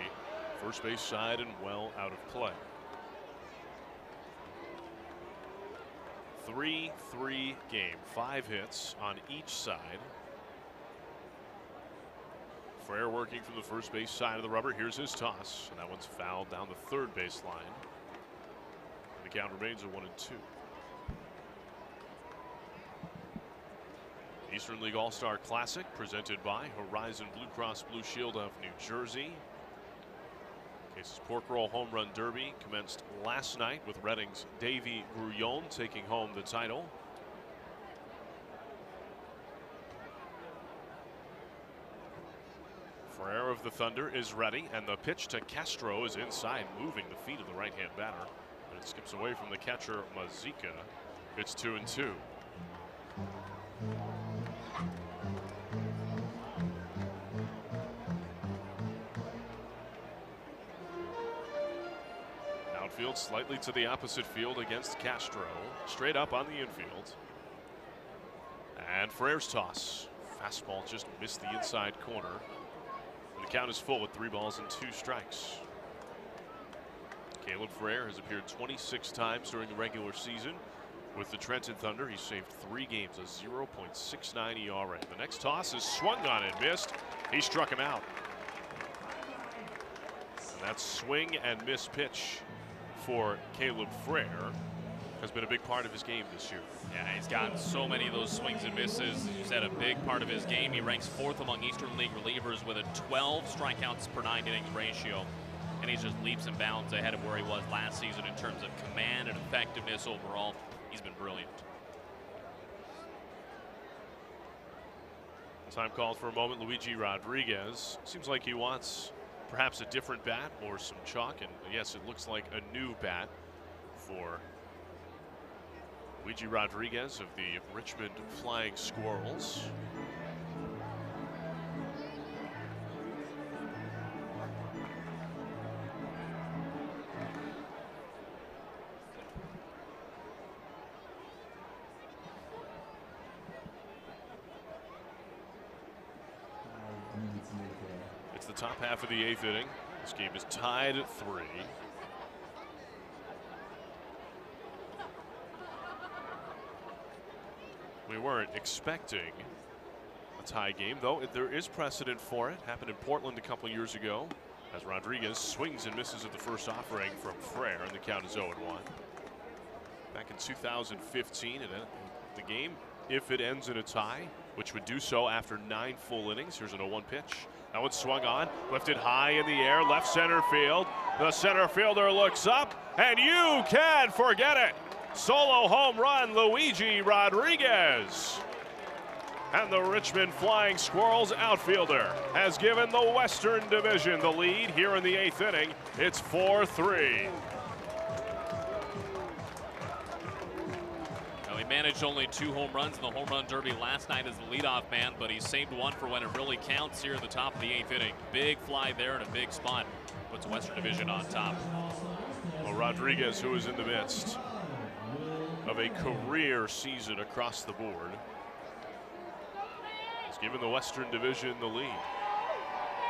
First base side and well out of play. 3-3 game, 5 hits on each side. Frere working from the first base side of the rubber. Here's his toss, and that one's fouled down the third base line. And the count remains at 1-2. Eastern League All-Star Classic presented by Horizon Blue Cross Blue Shield of New Jersey. Case's Pork Roll Home Run Derby commenced last night with Reading's Davy Grullon taking home the title. Frere of the Thunder is ready, and the pitch to Castro is inside, moving the feet of the right-hand batter. But it skips away from the catcher, Mazika. It's 2-2. Outfield slightly to the opposite field against Castro. Straight up on the infield. And Frere's toss. Fastball just missed the inside corner. And the count is full with 3 balls and 2 strikes. Caleb Frere has appeared 26 times during the regular season. With the Trenton Thunder, he saved 3 games, a 0.69 ERA. The next toss is swung on and missed. He struck him out. And that swing and miss pitch for Caleb Frere has been a big part of his game this year. Yeah, he's gotten so many of those swings and misses. He's had a big part of his game. He ranks 4th among Eastern League relievers with a 12 strikeouts per 9 innings ratio. And he's just leaps and bounds ahead of where he was last season in terms of command and effectiveness overall. He's been brilliant. Time called for a moment. Luigi Rodriguez seems like he wants perhaps a different bat or some chalk, and yes, it looks like a new bat for Luigi Rodriguez of the Richmond Flying Squirrels. It's the top half of the 8th inning. This game is tied at 3. We weren't expecting a tie game, though there is precedent for it. Happened in Portland a couple years ago as Rodriguez swings and misses at the first offering from Frere, and the count is 0-1. Back in 2015, and the game, if it ends in a tie, which would do so after 9 full innings. Here's an 0-1 pitch. That one swung on, lifted high in the air, left center field. The center fielder looks up, and you can forget it. Solo home run, Luigi Rodriguez. And the Richmond Flying Squirrels outfielder has given the Western Division the lead here in the 8th inning. It's 4-3. He managed only 2 home runs in the home run derby last night as the leadoff man, but he saved 1 for when it really counts here at the top of the 8th inning. Big fly there in a big spot. Puts Western Division on top. Well, Rodriguez, who is in the midst of a career season across the board, has given the Western Division the lead.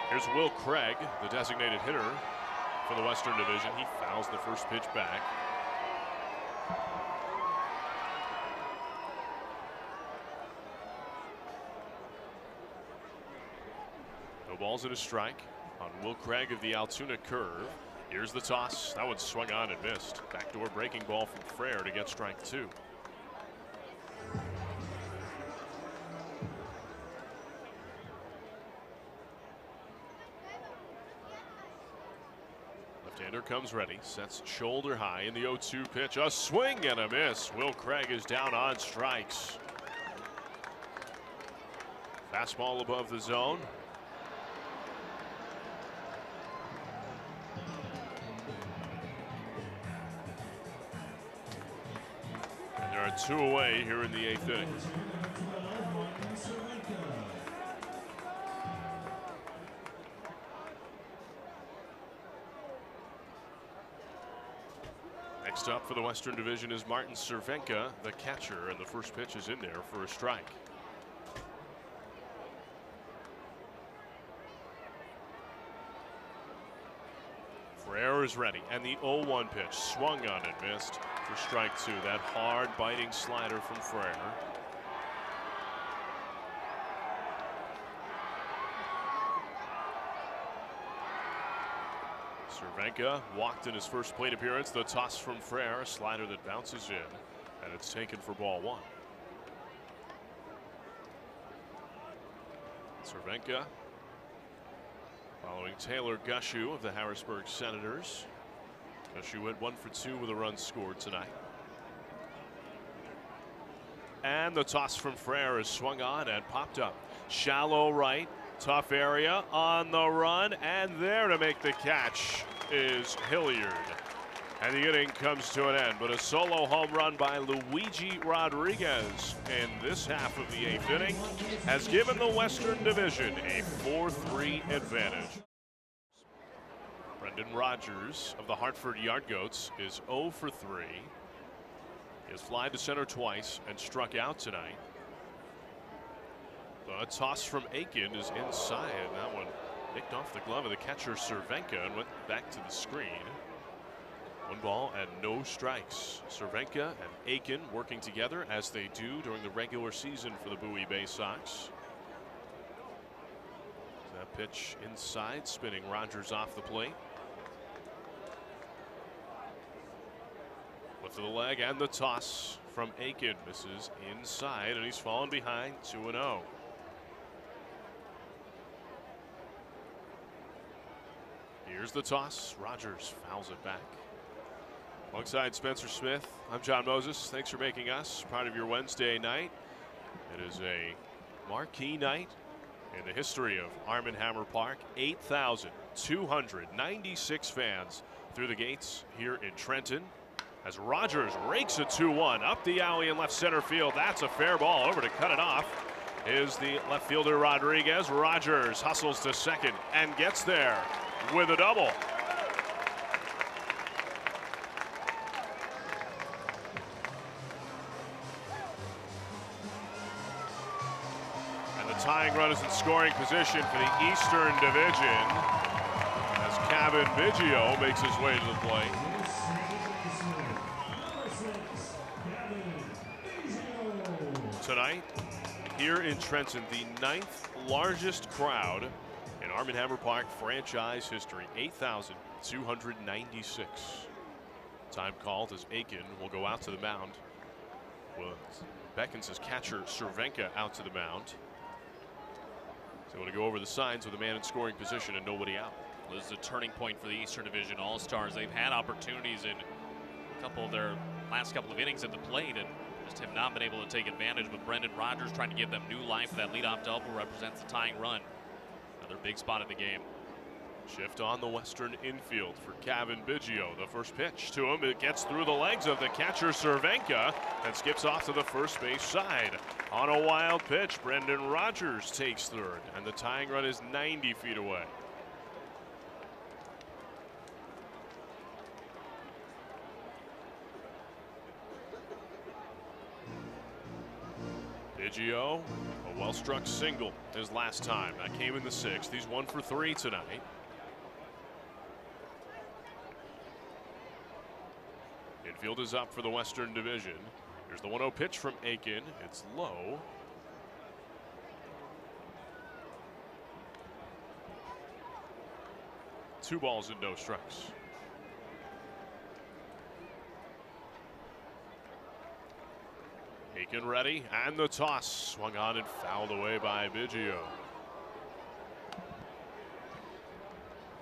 Here's Will Craig, the designated hitter for the Western Division. He fouls the first pitch back. No balls and a strike on Will Craig of the Altoona curve. Here's the toss. That one swung on and missed. Backdoor breaking ball from Frere to get strike 2. Left-hander comes ready, sets shoulder high in the 0-2 pitch. A swing and a miss. Will Craig is down on strikes. Fastball above the zone. And 2 away here in the 8th inning. Next up for the Western Division is Martin Cervenka, the catcher, and the first pitch is in there for a strike. Frere is ready, and the 0-1 pitch swung on and missed for strike 2. That hard biting slider from Frere. Cervenka walked in his first plate appearance. The toss from Frere, a slider that bounces in, and it's taken for ball 1. Cervenka following Taylor Gushu of the Harrisburg Senators. Gushu went 1 for 2 with a run scored tonight. And the toss from Frere is swung on and popped up. Shallow right, tough area on the run, and there to make the catch is Hilliard. And the inning comes to an end, but a solo home run by Luigi Rodriguez in this half of the 8th inning has given the Western Division a 4-3 advantage. Brendan Rodgers of the Hartford Yard Goats is 0 for 3. He has flied to center twice and struck out tonight. The toss from Aiken is inside. That one nicked off the glove of the catcher Cervenka and went back to the screen. 1 ball and no strikes. Cervenka and Aiken working together as they do during the regular season for the Bowie Bay Sox. That pitch inside, spinning Rodgers off the plate. Lift of the leg and the toss from Aiken misses inside, and he's fallen behind 2-0. Here's the toss. Rodgers fouls it back. Alongside Spencer Smith, I'm John Moses. Thanks for making us part of your Wednesday night. It is a marquee night in the history of Arm & Hammer Park. 8,296 fans through the gates here in Trenton as Rodgers rakes a 2-1 up the alley in left center field. That's a fair ball. Over to cut it off is the left fielder Rodriguez. Rodgers hustles to second and gets there with a double. Tying run is in scoring position for the Eastern Division as Kevin Biggio makes his way to the plate. Tonight, here in Trenton, the 9th largest crowd in Arm & Hammer Park franchise history, 8,296. Time called as Aiken will go out to the mound. Beckons his catcher Cervenka out to the mound. They want to go over the signs with a man in scoring position and nobody out. Well, this is a turning point for the Eastern Division All-Stars. They've had opportunities in a couple of their last couple of innings at the plate and just have not been able to take advantage. But Brendan Rodgers trying to give them new life. That leadoff double represents the tying run. Another big spot in the game. Shift on the Western infield for Kevin Biggio. The first pitch to him, it gets through the legs of the catcher Cervenka and skips off to the first base side. On a wild pitch, Brendan Rodgers takes third, and the tying run is 90 feet away. Biggio, a well-struck single his last time. That came in the 6th. He's 1 for 3 tonight. Infield is up for the Western Division. Here's the 1-0 pitch from Aiken. It's low. Two balls and no strikes. Aiken ready, and the toss swung on and fouled away by Biggio.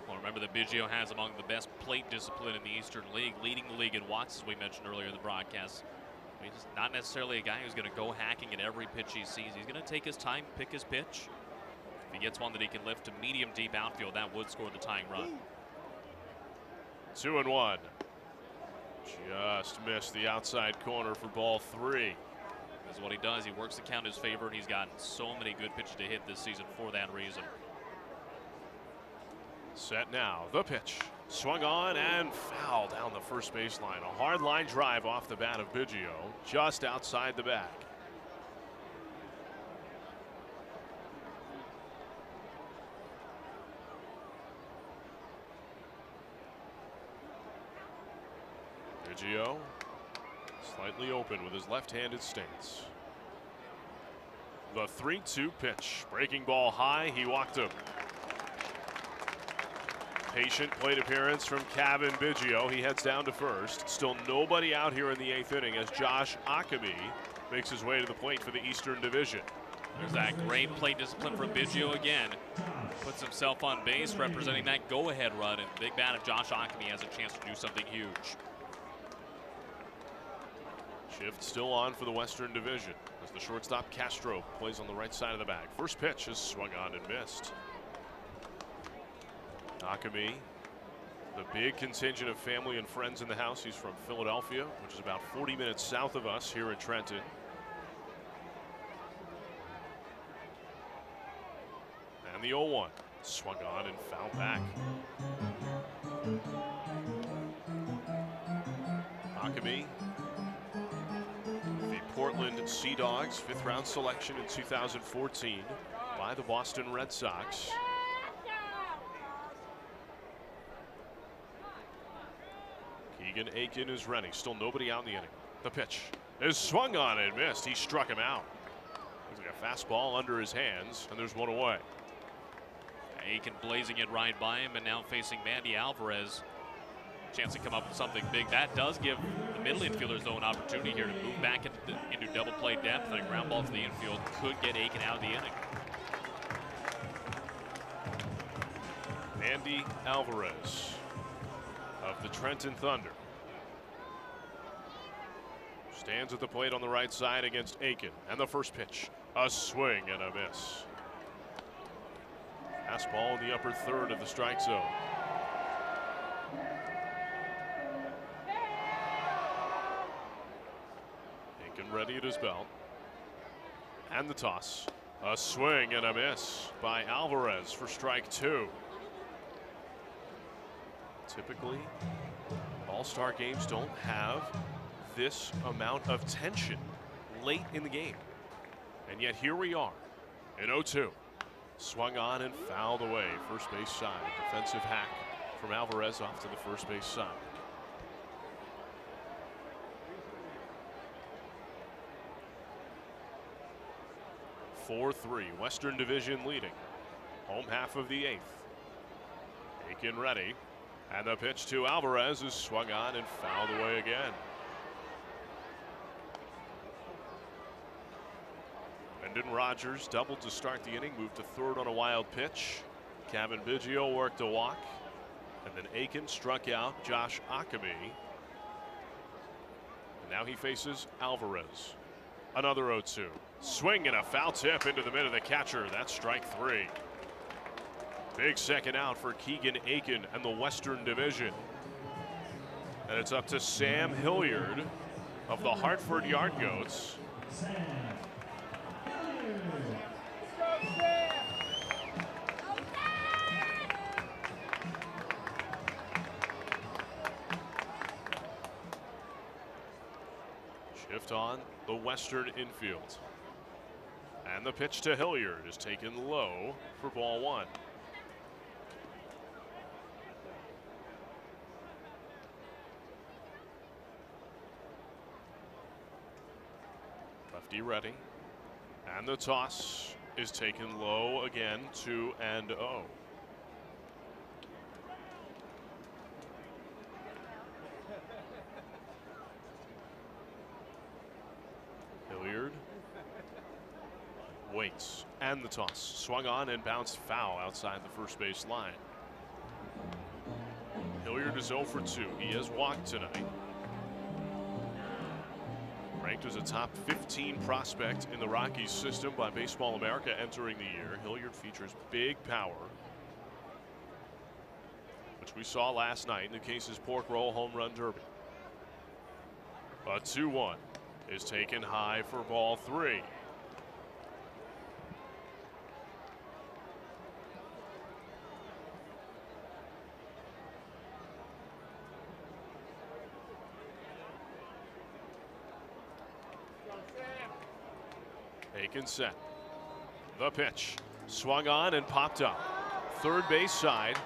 Well, remember that Biggio has among the best plate discipline in the Eastern League, leading the league in watts, as we mentioned earlier in the broadcast. He's not necessarily a guy who's going to go hacking at every pitch he sees. He's going to take his time, pick his pitch. If he gets one that he can lift to medium deep outfield, that would score the tying run. 2-1. Just missed the outside corner for ball 3. That's what he does. He works the count in his favor, and he's gotten so many good pitches to hit this season for that reason. Set now, the pitch. Swung on and foul down the first baseline. A hard line drive off the bat of Biggio, just outside the bag. Biggio slightly open with his left-handed stance. The 3-2 pitch. Breaking ball high. He walked him. Patient plate appearance from Kevin Biggio. He heads down to first. Still nobody out here in the 8th inning as Josh Akami makes his way to the plate for the Eastern Division. There's that great plate discipline from Biggio again. Puts himself on base, representing that go-ahead run, and big bat of Josh Akami has a chance to do something huge. Shift still on for the Western Division as the shortstop Castro plays on the right side of the bag. First pitch is swung on and missed. Akami, the big contingent of family and friends in the house. He's from Philadelphia, which is about 40 minutes south of us here in Trenton. And the 0-1 swung on and fouled back. Akami, the Portland Sea Dogs 5th round selection in 2014 by the Boston Red Sox. Keegan Aiken is ready. Still nobody out in the inning. The pitch is swung on and missed. He struck him out. Looks like a fastball under his hands, and there's one away. Aiken blazing it right by him, and now facing Mandy Alvarez. Chance to come up with something big. That does give the middle infielders, though, an opportunity here to move back into double play depth, and a ground ball to the infield could get Aiken out of the inning. Mandy Alvarez of the Trenton Thunder stands at the plate on the right side against Aiken, and the first pitch, a swing and a miss. Fastball in the upper third of the strike zone. Aiken ready at his belt, and the toss, a swing and a miss by Alvarez for strike 2. Typically, all-star games don't have this amount of tension late in the game. And yet here we are in 0-2. Swung on and fouled away. First base side. Defensive hack from Alvarez off to the first base side. (4-3). Western Division leading. Home half of the 8th. Aiken ready. And the pitch to Alvarez is swung on and fouled away again. Brendan Rodgers doubled to start the inning, moved to third on a wild pitch. Kevin Biggio worked a walk. And then Aiken struck out Josh Akami. And now he faces Alvarez. Another 0-2. Swing and a foul tip into the mid of the catcher. That's strike 3. Big second out for Keegan Aiken and the Western Division. And it's up to Sam Hilliard of the Hartford Yard Goats. Shift on the Western infield. And the pitch to Hilliard is taken low for ball 1. Lefty ready. And the toss is taken low again, 2-0. Hilliard waits, and the toss swung on and bounced foul outside the first base line. Hilliard is 0 for 2. He has walked tonight. Ranked as a top 15 prospect in the Rockies system by Baseball America entering the year. Hilliard features big power, which we saw last night in the Case's Pork Roll Home Run Derby. A 2-1 is taken high for ball 3. Taken set. The pitch. Swung on and popped up. Third base side.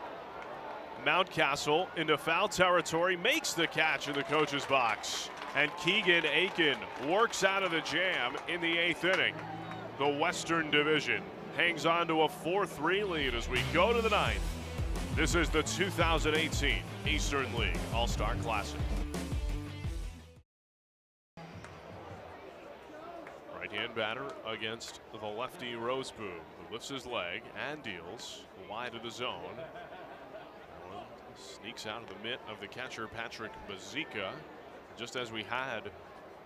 Mountcastle into foul territory, makes the catch in the coach's box. And Keegan Aiken works out of the jam in the 8th inning. The Western Division hangs on to a 4-3 lead as we go to the 9th. This is the 2018 Eastern League All-Star Classic. Right-hand batter against the lefty Roseboom, who lifts his leg and deals wide of the zone. That one sneaks out of the mitt of the catcher Patrick Mazika, just as we had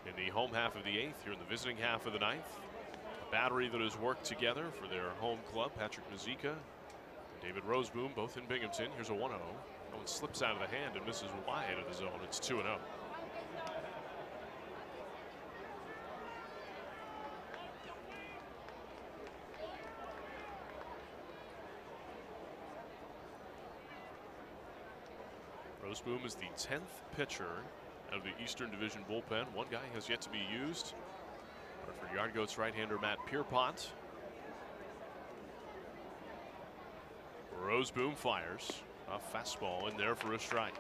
in the home half of the 8th, here in the visiting half of the 9th. A battery that has worked together for their home club, Patrick Mazika and David Roseboom, both in Binghamton. Here's a 1-0. That one slips out of the hand and misses wide of the zone. It's 2-0. Roseboom is the 10th pitcher of the Eastern Division bullpen. One guy has yet to be used. For Yard Goats right-hander Matt Pierpont. Roseboom fires a fastball in there for a strike.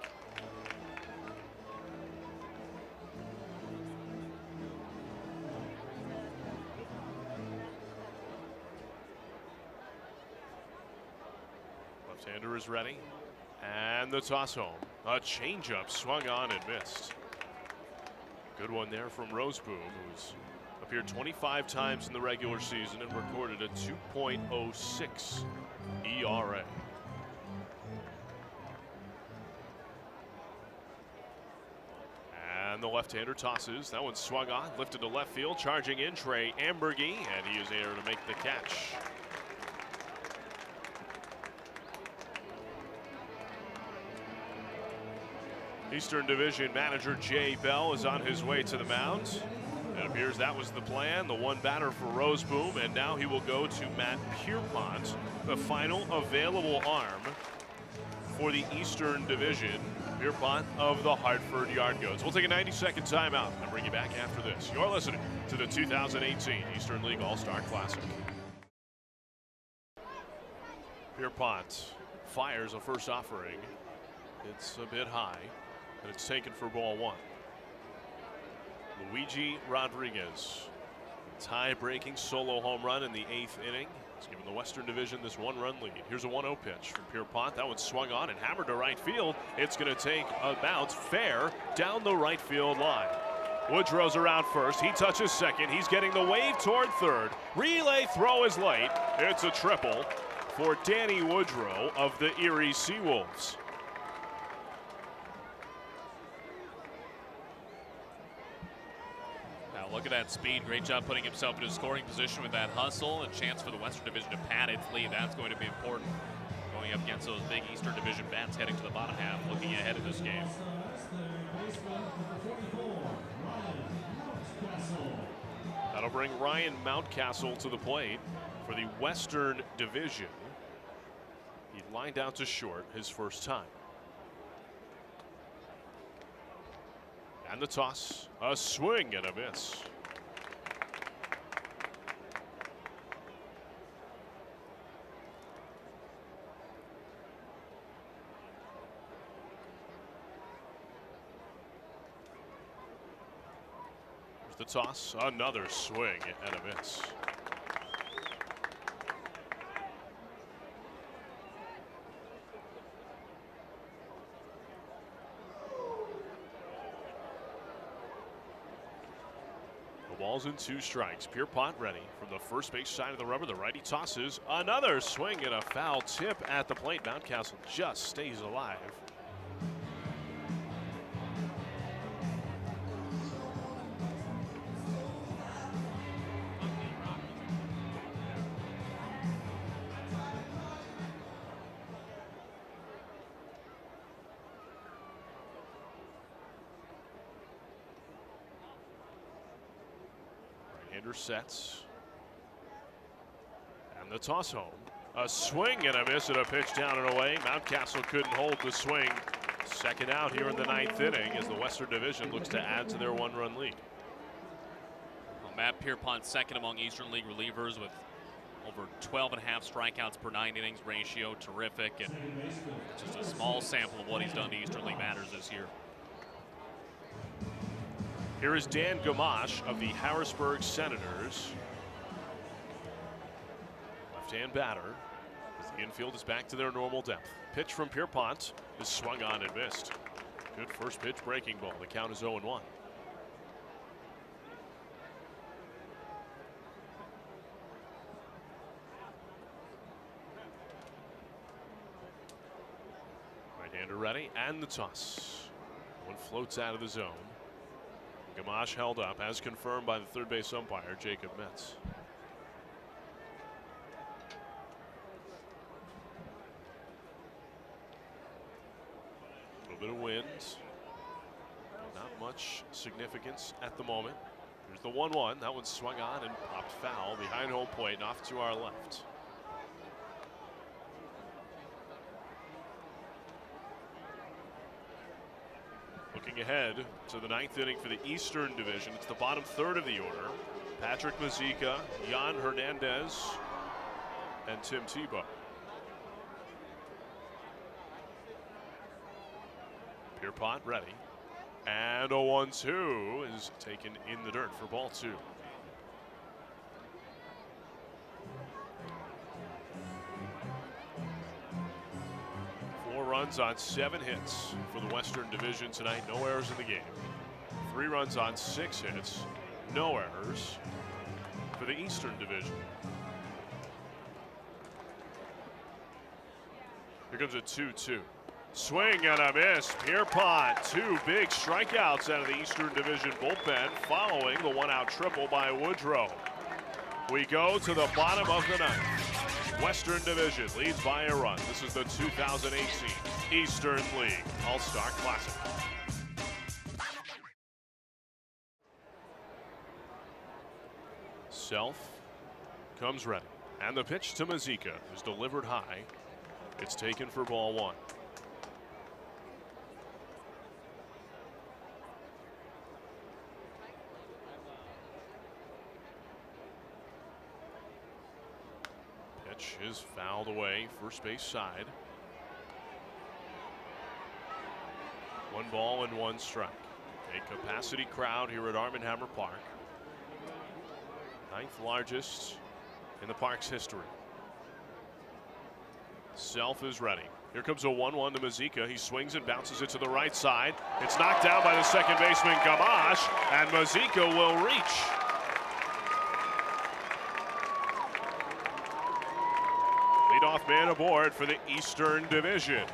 Left-hander is ready. And the toss home. A changeup swung on and missed. Good one there from Roseboom, who's appeared 25 times in the regular season and recorded a 2.06 ERA. And the left-hander tosses. That one swung on, lifted to left field, charging in Trey Ambergy, and he is there to make the catch. Eastern Division manager Jay Bell is on his way to the mound. It appears that was the plan, the one batter for Roseboom, and now he will go to Matt Pierpont, the final available arm for the Eastern Division. Pierpont of the Hartford Yard Goats. We'll take a 90-second timeout and bring you back after this. You're listening to the 2018 Eastern League All-Star Classic. Pierpont fires a first offering. It's a bit high, and it's taken for ball 1. Luigi Rodriguez, tie-breaking solo home run in the 8th inning. It's given the Western Division this 1-run lead. Here's a 1-0 pitch from Pierpont. That one swung on and hammered to right field. It's going to take a bounce fair down the right field line. Woodrow's around first. He touches second. He's getting the wave toward third. Relay throw is late. It's a triple for Danny Woodrow of the Erie Seawolves. Look at that speed. Great job putting himself in a scoring position with that hustle. A chance for the Western Division to pad its lead. That's going to be important going up against those big Eastern Division bats heading to the bottom half, looking ahead of this game. That'll bring Ryan Mountcastle to the plate for the Western Division. He lined out to short his first time. And the toss, a swing and a miss. There's the toss, another swing and a miss. Balls and 2 strikes. Pierpont ready from the first base side of the rubber. The righty tosses. Another swing and a foul tip at the plate. Mountcastle just stays alive. Right-hander sets. And the toss home. A swing and a miss and a pitch down and away. Mountcastle couldn't hold the swing. Second out here in the 9th inning as the Western Division looks to add to their 1-run lead. Well, Matt Pierpont second among Eastern League relievers with over 12.5 strikeouts per 9 innings ratio. Terrific, and just a small sample of what he's done to Eastern League matters this year. Here is Dan Gamache of the Harrisburg Senators. Left-hand batter. As the infield is back to their normal depth. Pitch from Pierpont is swung on and missed. Good first pitch breaking ball. The count is 0-1. Right-hander ready, and the toss. One floats out of the zone. Gamache held up, as confirmed by the third base umpire, Jacob Metz. A little bit of wind. Not much significance at the moment. There's the 1-1. That one swung on and popped foul behind home plate and off to our left. Looking ahead to the 9th inning for the Eastern Division. It's the bottom third of the order. Patrick Mazeika, Jan Hernandez, and Tim Tebow. Pierpont ready. And a 1-2 is taken in the dirt for ball 2. Runs on 7 hits for the Western Division tonight. No errors in the game. 3 runs on 6 hits. No errors for the Eastern Division. Here comes a 2-2. Swing and a miss. Pierpont, 2 big strikeouts out of the Eastern Division bullpen following the 1-out triple by Woodrow. We go to the bottom of the 9th. Western Division leads by a run. This is the 2018 Eastern League All-Star Classic. Self comes ready. And the pitch to Mazeika is delivered high. It's taken for ball 1. Is fouled away, first base side. 1 ball and 1 strike. A capacity crowd here at Arm & Hammer Park. 9th largest in the park's history. Self is ready. Here comes a 1-1 to Mazeika. He swings and bounces it to the right side. It's knocked down by the second baseman Gamache, and Mazeika will reach. Leadoff man aboard for the Eastern Division.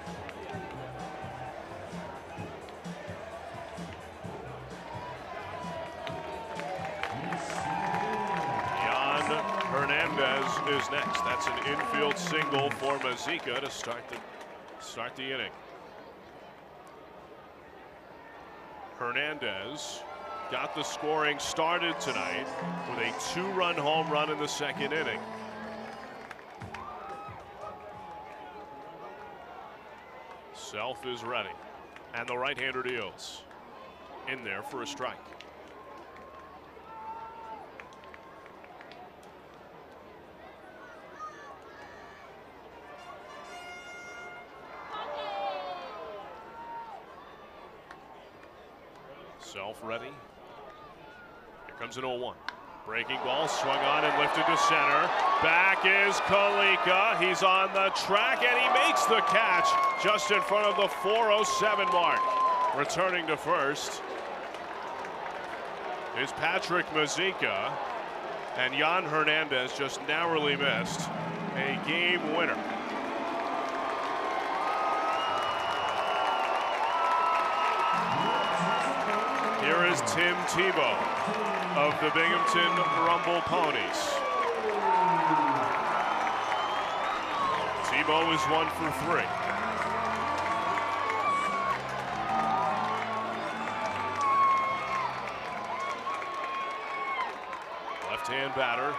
Jan Hernandez is next. That's an infield single for Mazeika to start the inning. Hernandez got the scoring started tonight with a 2-run home run in the 2nd inning. Self is ready, and the right-hander deals. In there for a strike. Self ready. Here comes an 0-1. Breaking ball, swung on and lifted to center. Back is Kalika. He's on the track, and he makes the catch just in front of the 4:07 mark. Returning to first is Patrick Mazeika, and Jan Hernandez just narrowly missed a game winner. Here is Tim Tebow of the Binghamton Rumble Ponies. Tebow is 1 for 3. left-hand batter.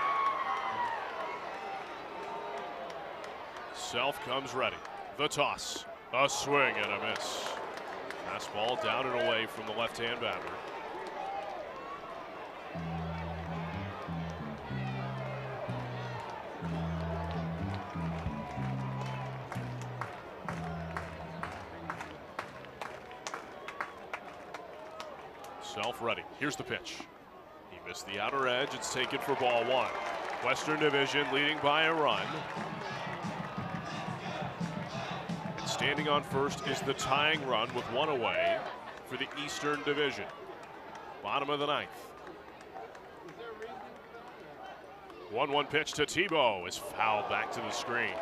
Self comes ready. The toss. A swing and a miss. Fastball down and away from the left-hand batter. Self ready. Here's the pitch. He missed the outer edge. It's taken for ball one. Western Division leading by a run. And standing on first is the tying run with one away for the Eastern Division. Bottom of the ninth. 1-1 pitch to Tebow is fouled back to the screen.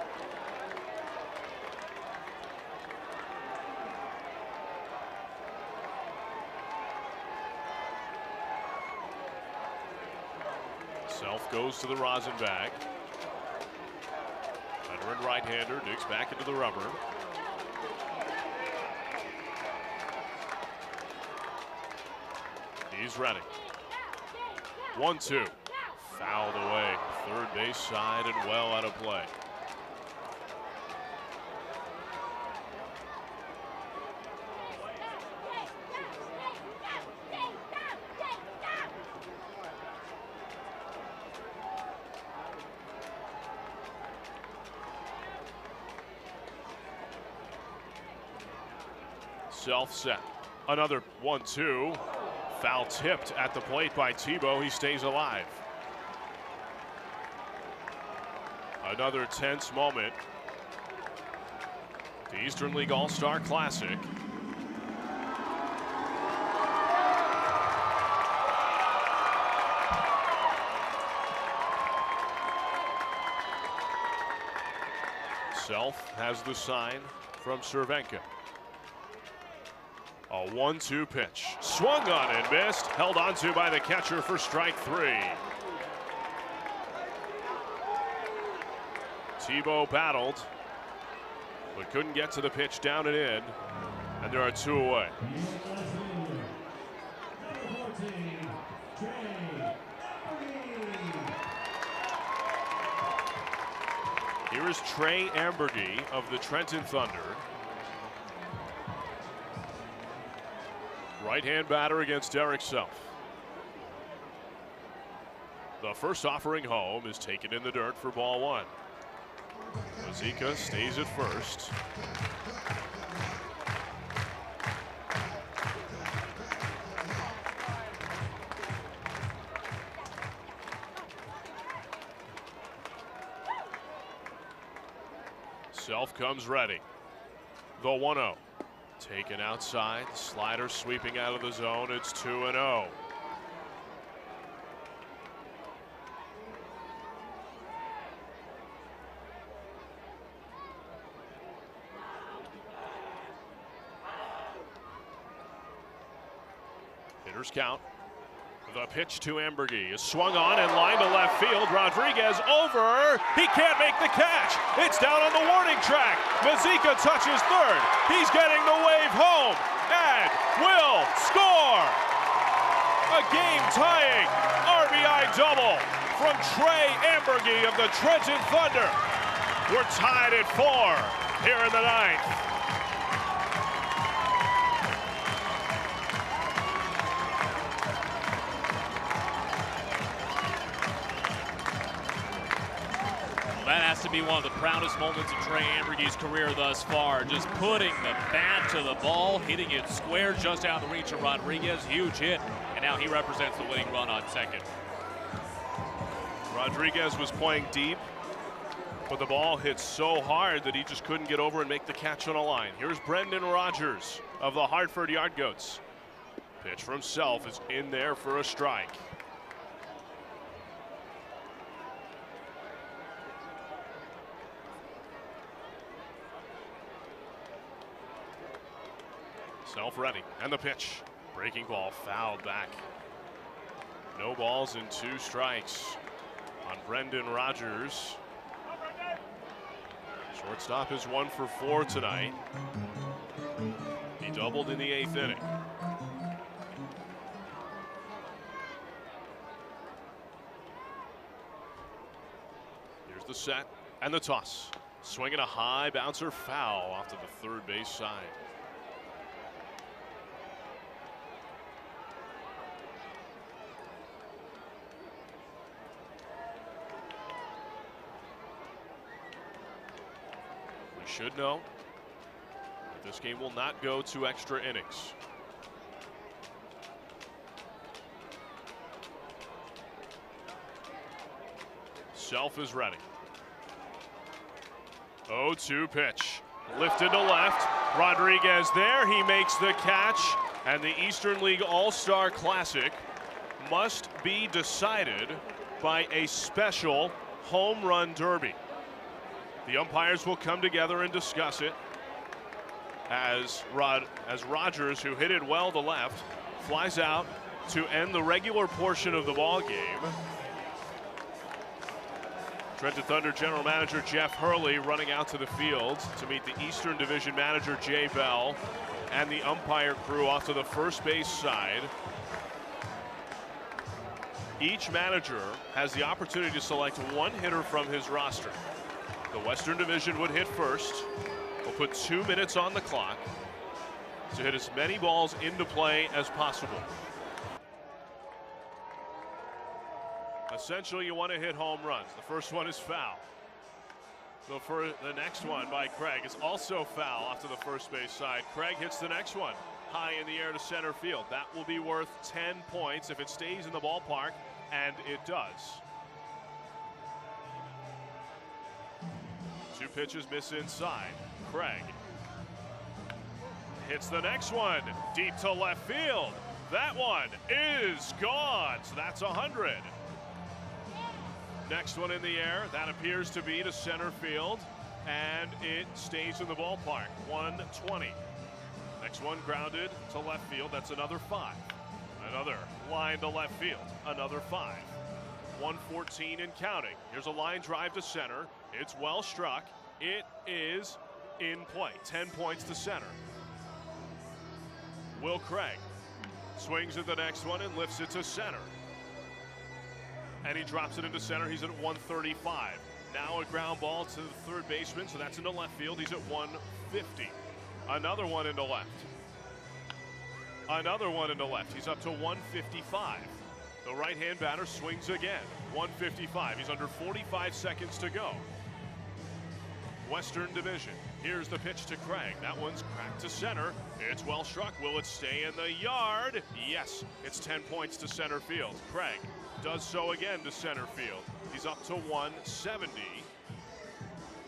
Self goes to the rosin bag. Veteran right-hander digs back into the rubber. He's ready. 1-2. Fouled away. Third base side and well out of play. Self set. Another 1-2. Foul tipped at the plate by Tebow. He stays alive. Another tense moment. The Eastern League All-Star Classic. Self has the sign from Cervenka. A 1-2 pitch. Swung on and missed. Held onto by the catcher for strike three. Tebow battled, but couldn't get to the pitch down and in. And there are two away. Here is Trey Ambergy of the Trenton Thunder. Right-hand batter against Eric Self. The first offering home is taken in the dirt for ball one. Mazika stays at first. Self comes ready. The 1-0. Taken outside, slider sweeping out of the zone. It's 2-0. Hitters count. The pitch to Ambergy is swung on and lined to left field. Rodriguez over. He can't make the catch. It's down on the warning track. Mazika touches third. He's getting the wave home and will score. A game-tying RBI double from Trey Ambergy of the Trenton Thunder. We're tied at 4 here in the ninth. That has to be one of the proudest moments of Trey Ambergy's career thus far. Just putting the bat to the ball, hitting it square just out of the reach of Rodriguez. Huge hit, and now he represents the winning run on second. Rodriguez was playing deep, but the ball hit so hard that he just couldn't get over and make the catch on a line. Here's Brendan Rogers of the Hartford Yard Goats. Pitch from Self is in there for a strike. Self ready, and the pitch. Breaking ball fouled back. No balls and 2 strikes on Brendan Rogers. Shortstop is 1 for 4 tonight. He doubled in the 8th inning. Here's the set and the toss. Swinging a high bouncer foul off to the third base side. We should know that this game will not go to extra innings. Self is ready. 0-2 pitch. Lifted to left. Rodriguez there. He makes the catch. And the Eastern League All-Star Classic must be decided by a special home run derby. The umpires will come together and discuss it as Rogers, who hit it well to left, flies out to end the regular portion of the ball game. Trenton Thunder General Manager Jeff Hurley running out to the field to meet the Eastern Division Manager Jay Bell and the umpire crew off to the first base side. Each manager has the opportunity to select one hitter from his roster. The Western Division would hit first. We'll put 2 minutes on the clock to hit as many balls into play as possible. Essentially, you want to hit home runs. The first one is foul. So for the next one by Craig is also foul off to the first base side. Craig hits the next one high in the air to center field. That will be worth 10 points if it stays in the ballpark, and it does. 2 pitches miss inside. Craig hits the next one deep to left field. That one is gone, so that's 100. Next one in the air, that appears to be to center field, and it stays in the ballpark. 120. Next one grounded to left field, that's another 5. Another line to left field, another 5. 114 and counting. Here's a line drive to center. It's well struck. It is in play. 10 points to center. Will Craig swings at the next one and lifts it to center. And he drops it into center. He's at 135. Now a ground ball to the third baseman, so that's into left field. He's at 150. Another one into left. Another one into left. He's up to 155. The right-hand batter swings again. 155. He's under 45 seconds to go. Western Division. Here's the pitch to Craig. That one's cracked to center. It's well struck. Will it stay in the yard? Yes. It's 10 points to center field. Craig does so again to center field. He's up to 170.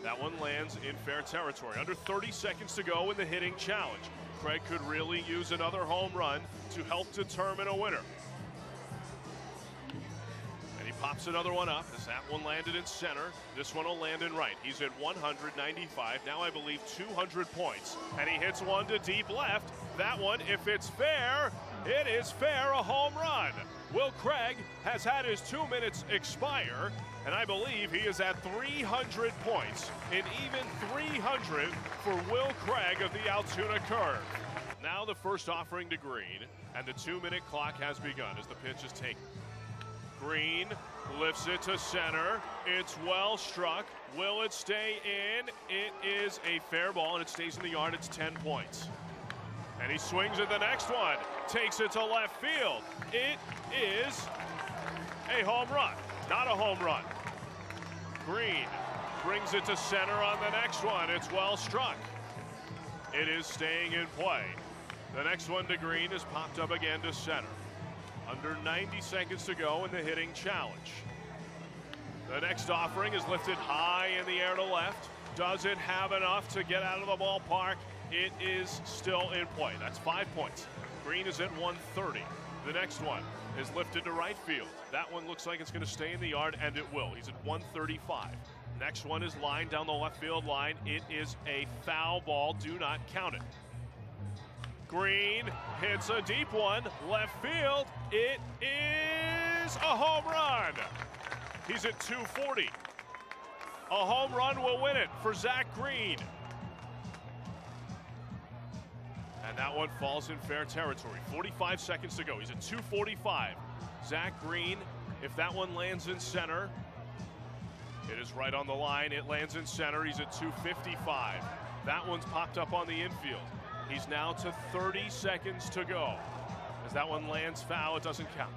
That one lands in fair territory. Under 30 seconds to go in the hitting challenge. Craig could really use another home run to help determine a winner. And he pops another one up as that one landed in center. This one will land in right. He's at 195. Now I believe 200 points. And he hits one to deep left. That one, if it's fair, it is fair, a home run. Will Craig has had his 2 minutes expire, and I believe he is at 300 points. An even 300 for Will Craig of the Altoona Curve. Now the first offering to Green, and the 2-minute clock has begun as the pitch is taken. Green lifts it to center. It's well struck. Will it stay in? It is a fair ball, and it stays in the yard. It's 10 points. And he swings at the next one. Takes it to left field. It is a home run. Not a home run. Green brings it to center on the next one. It's well struck. It is staying in play. The next one to Green is popped up again to center. Under 90 seconds to go in the hitting challenge. The next offering is lifted high in the air to left. Does it have enough to get out of the ballpark? It is still in play. That's 5 points. Green is at 130. The next one is lifted to right field. That one looks like it's going to stay in the yard, and it will. He's at 135. Next one is lined down the left field line. It is a foul ball. Do not count it. Green hits a deep one. Left field. It is a home run. He's at 240. A home run will win it for Zach Green. And that one falls in fair territory. 45 seconds to go. He's at 245. Zach Green, if that one lands in center, it is is right on the line. It lands in center. He's at 255. That one's popped up on the infield. He's now to 30 seconds to go. As that one lands foul, it doesn't count.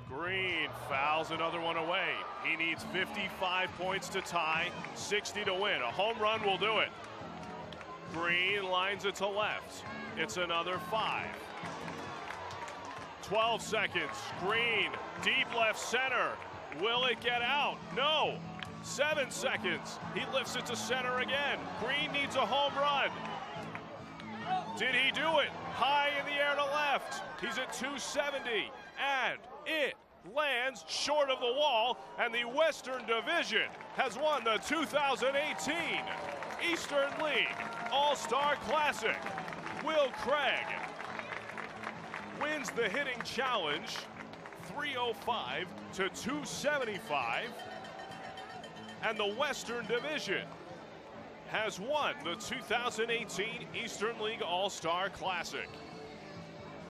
Green fouls another one away. He needs 55 points to tie, 60 to win. A home run will do it. Green lines it to left. It's another 5. 12 seconds. Green, deep left center. Will it get out? No. 7 seconds. He lifts it to center again. Green needs a home run. Did he do it? High in the air to left. He's at 270. And it lands short of the wall. And the Western Division has won the 2018 Eastern League All-Star Classic. Will Craig wins the hitting challenge, 305 to 275. And the Western Division has won the 2018 Eastern League All-Star Classic.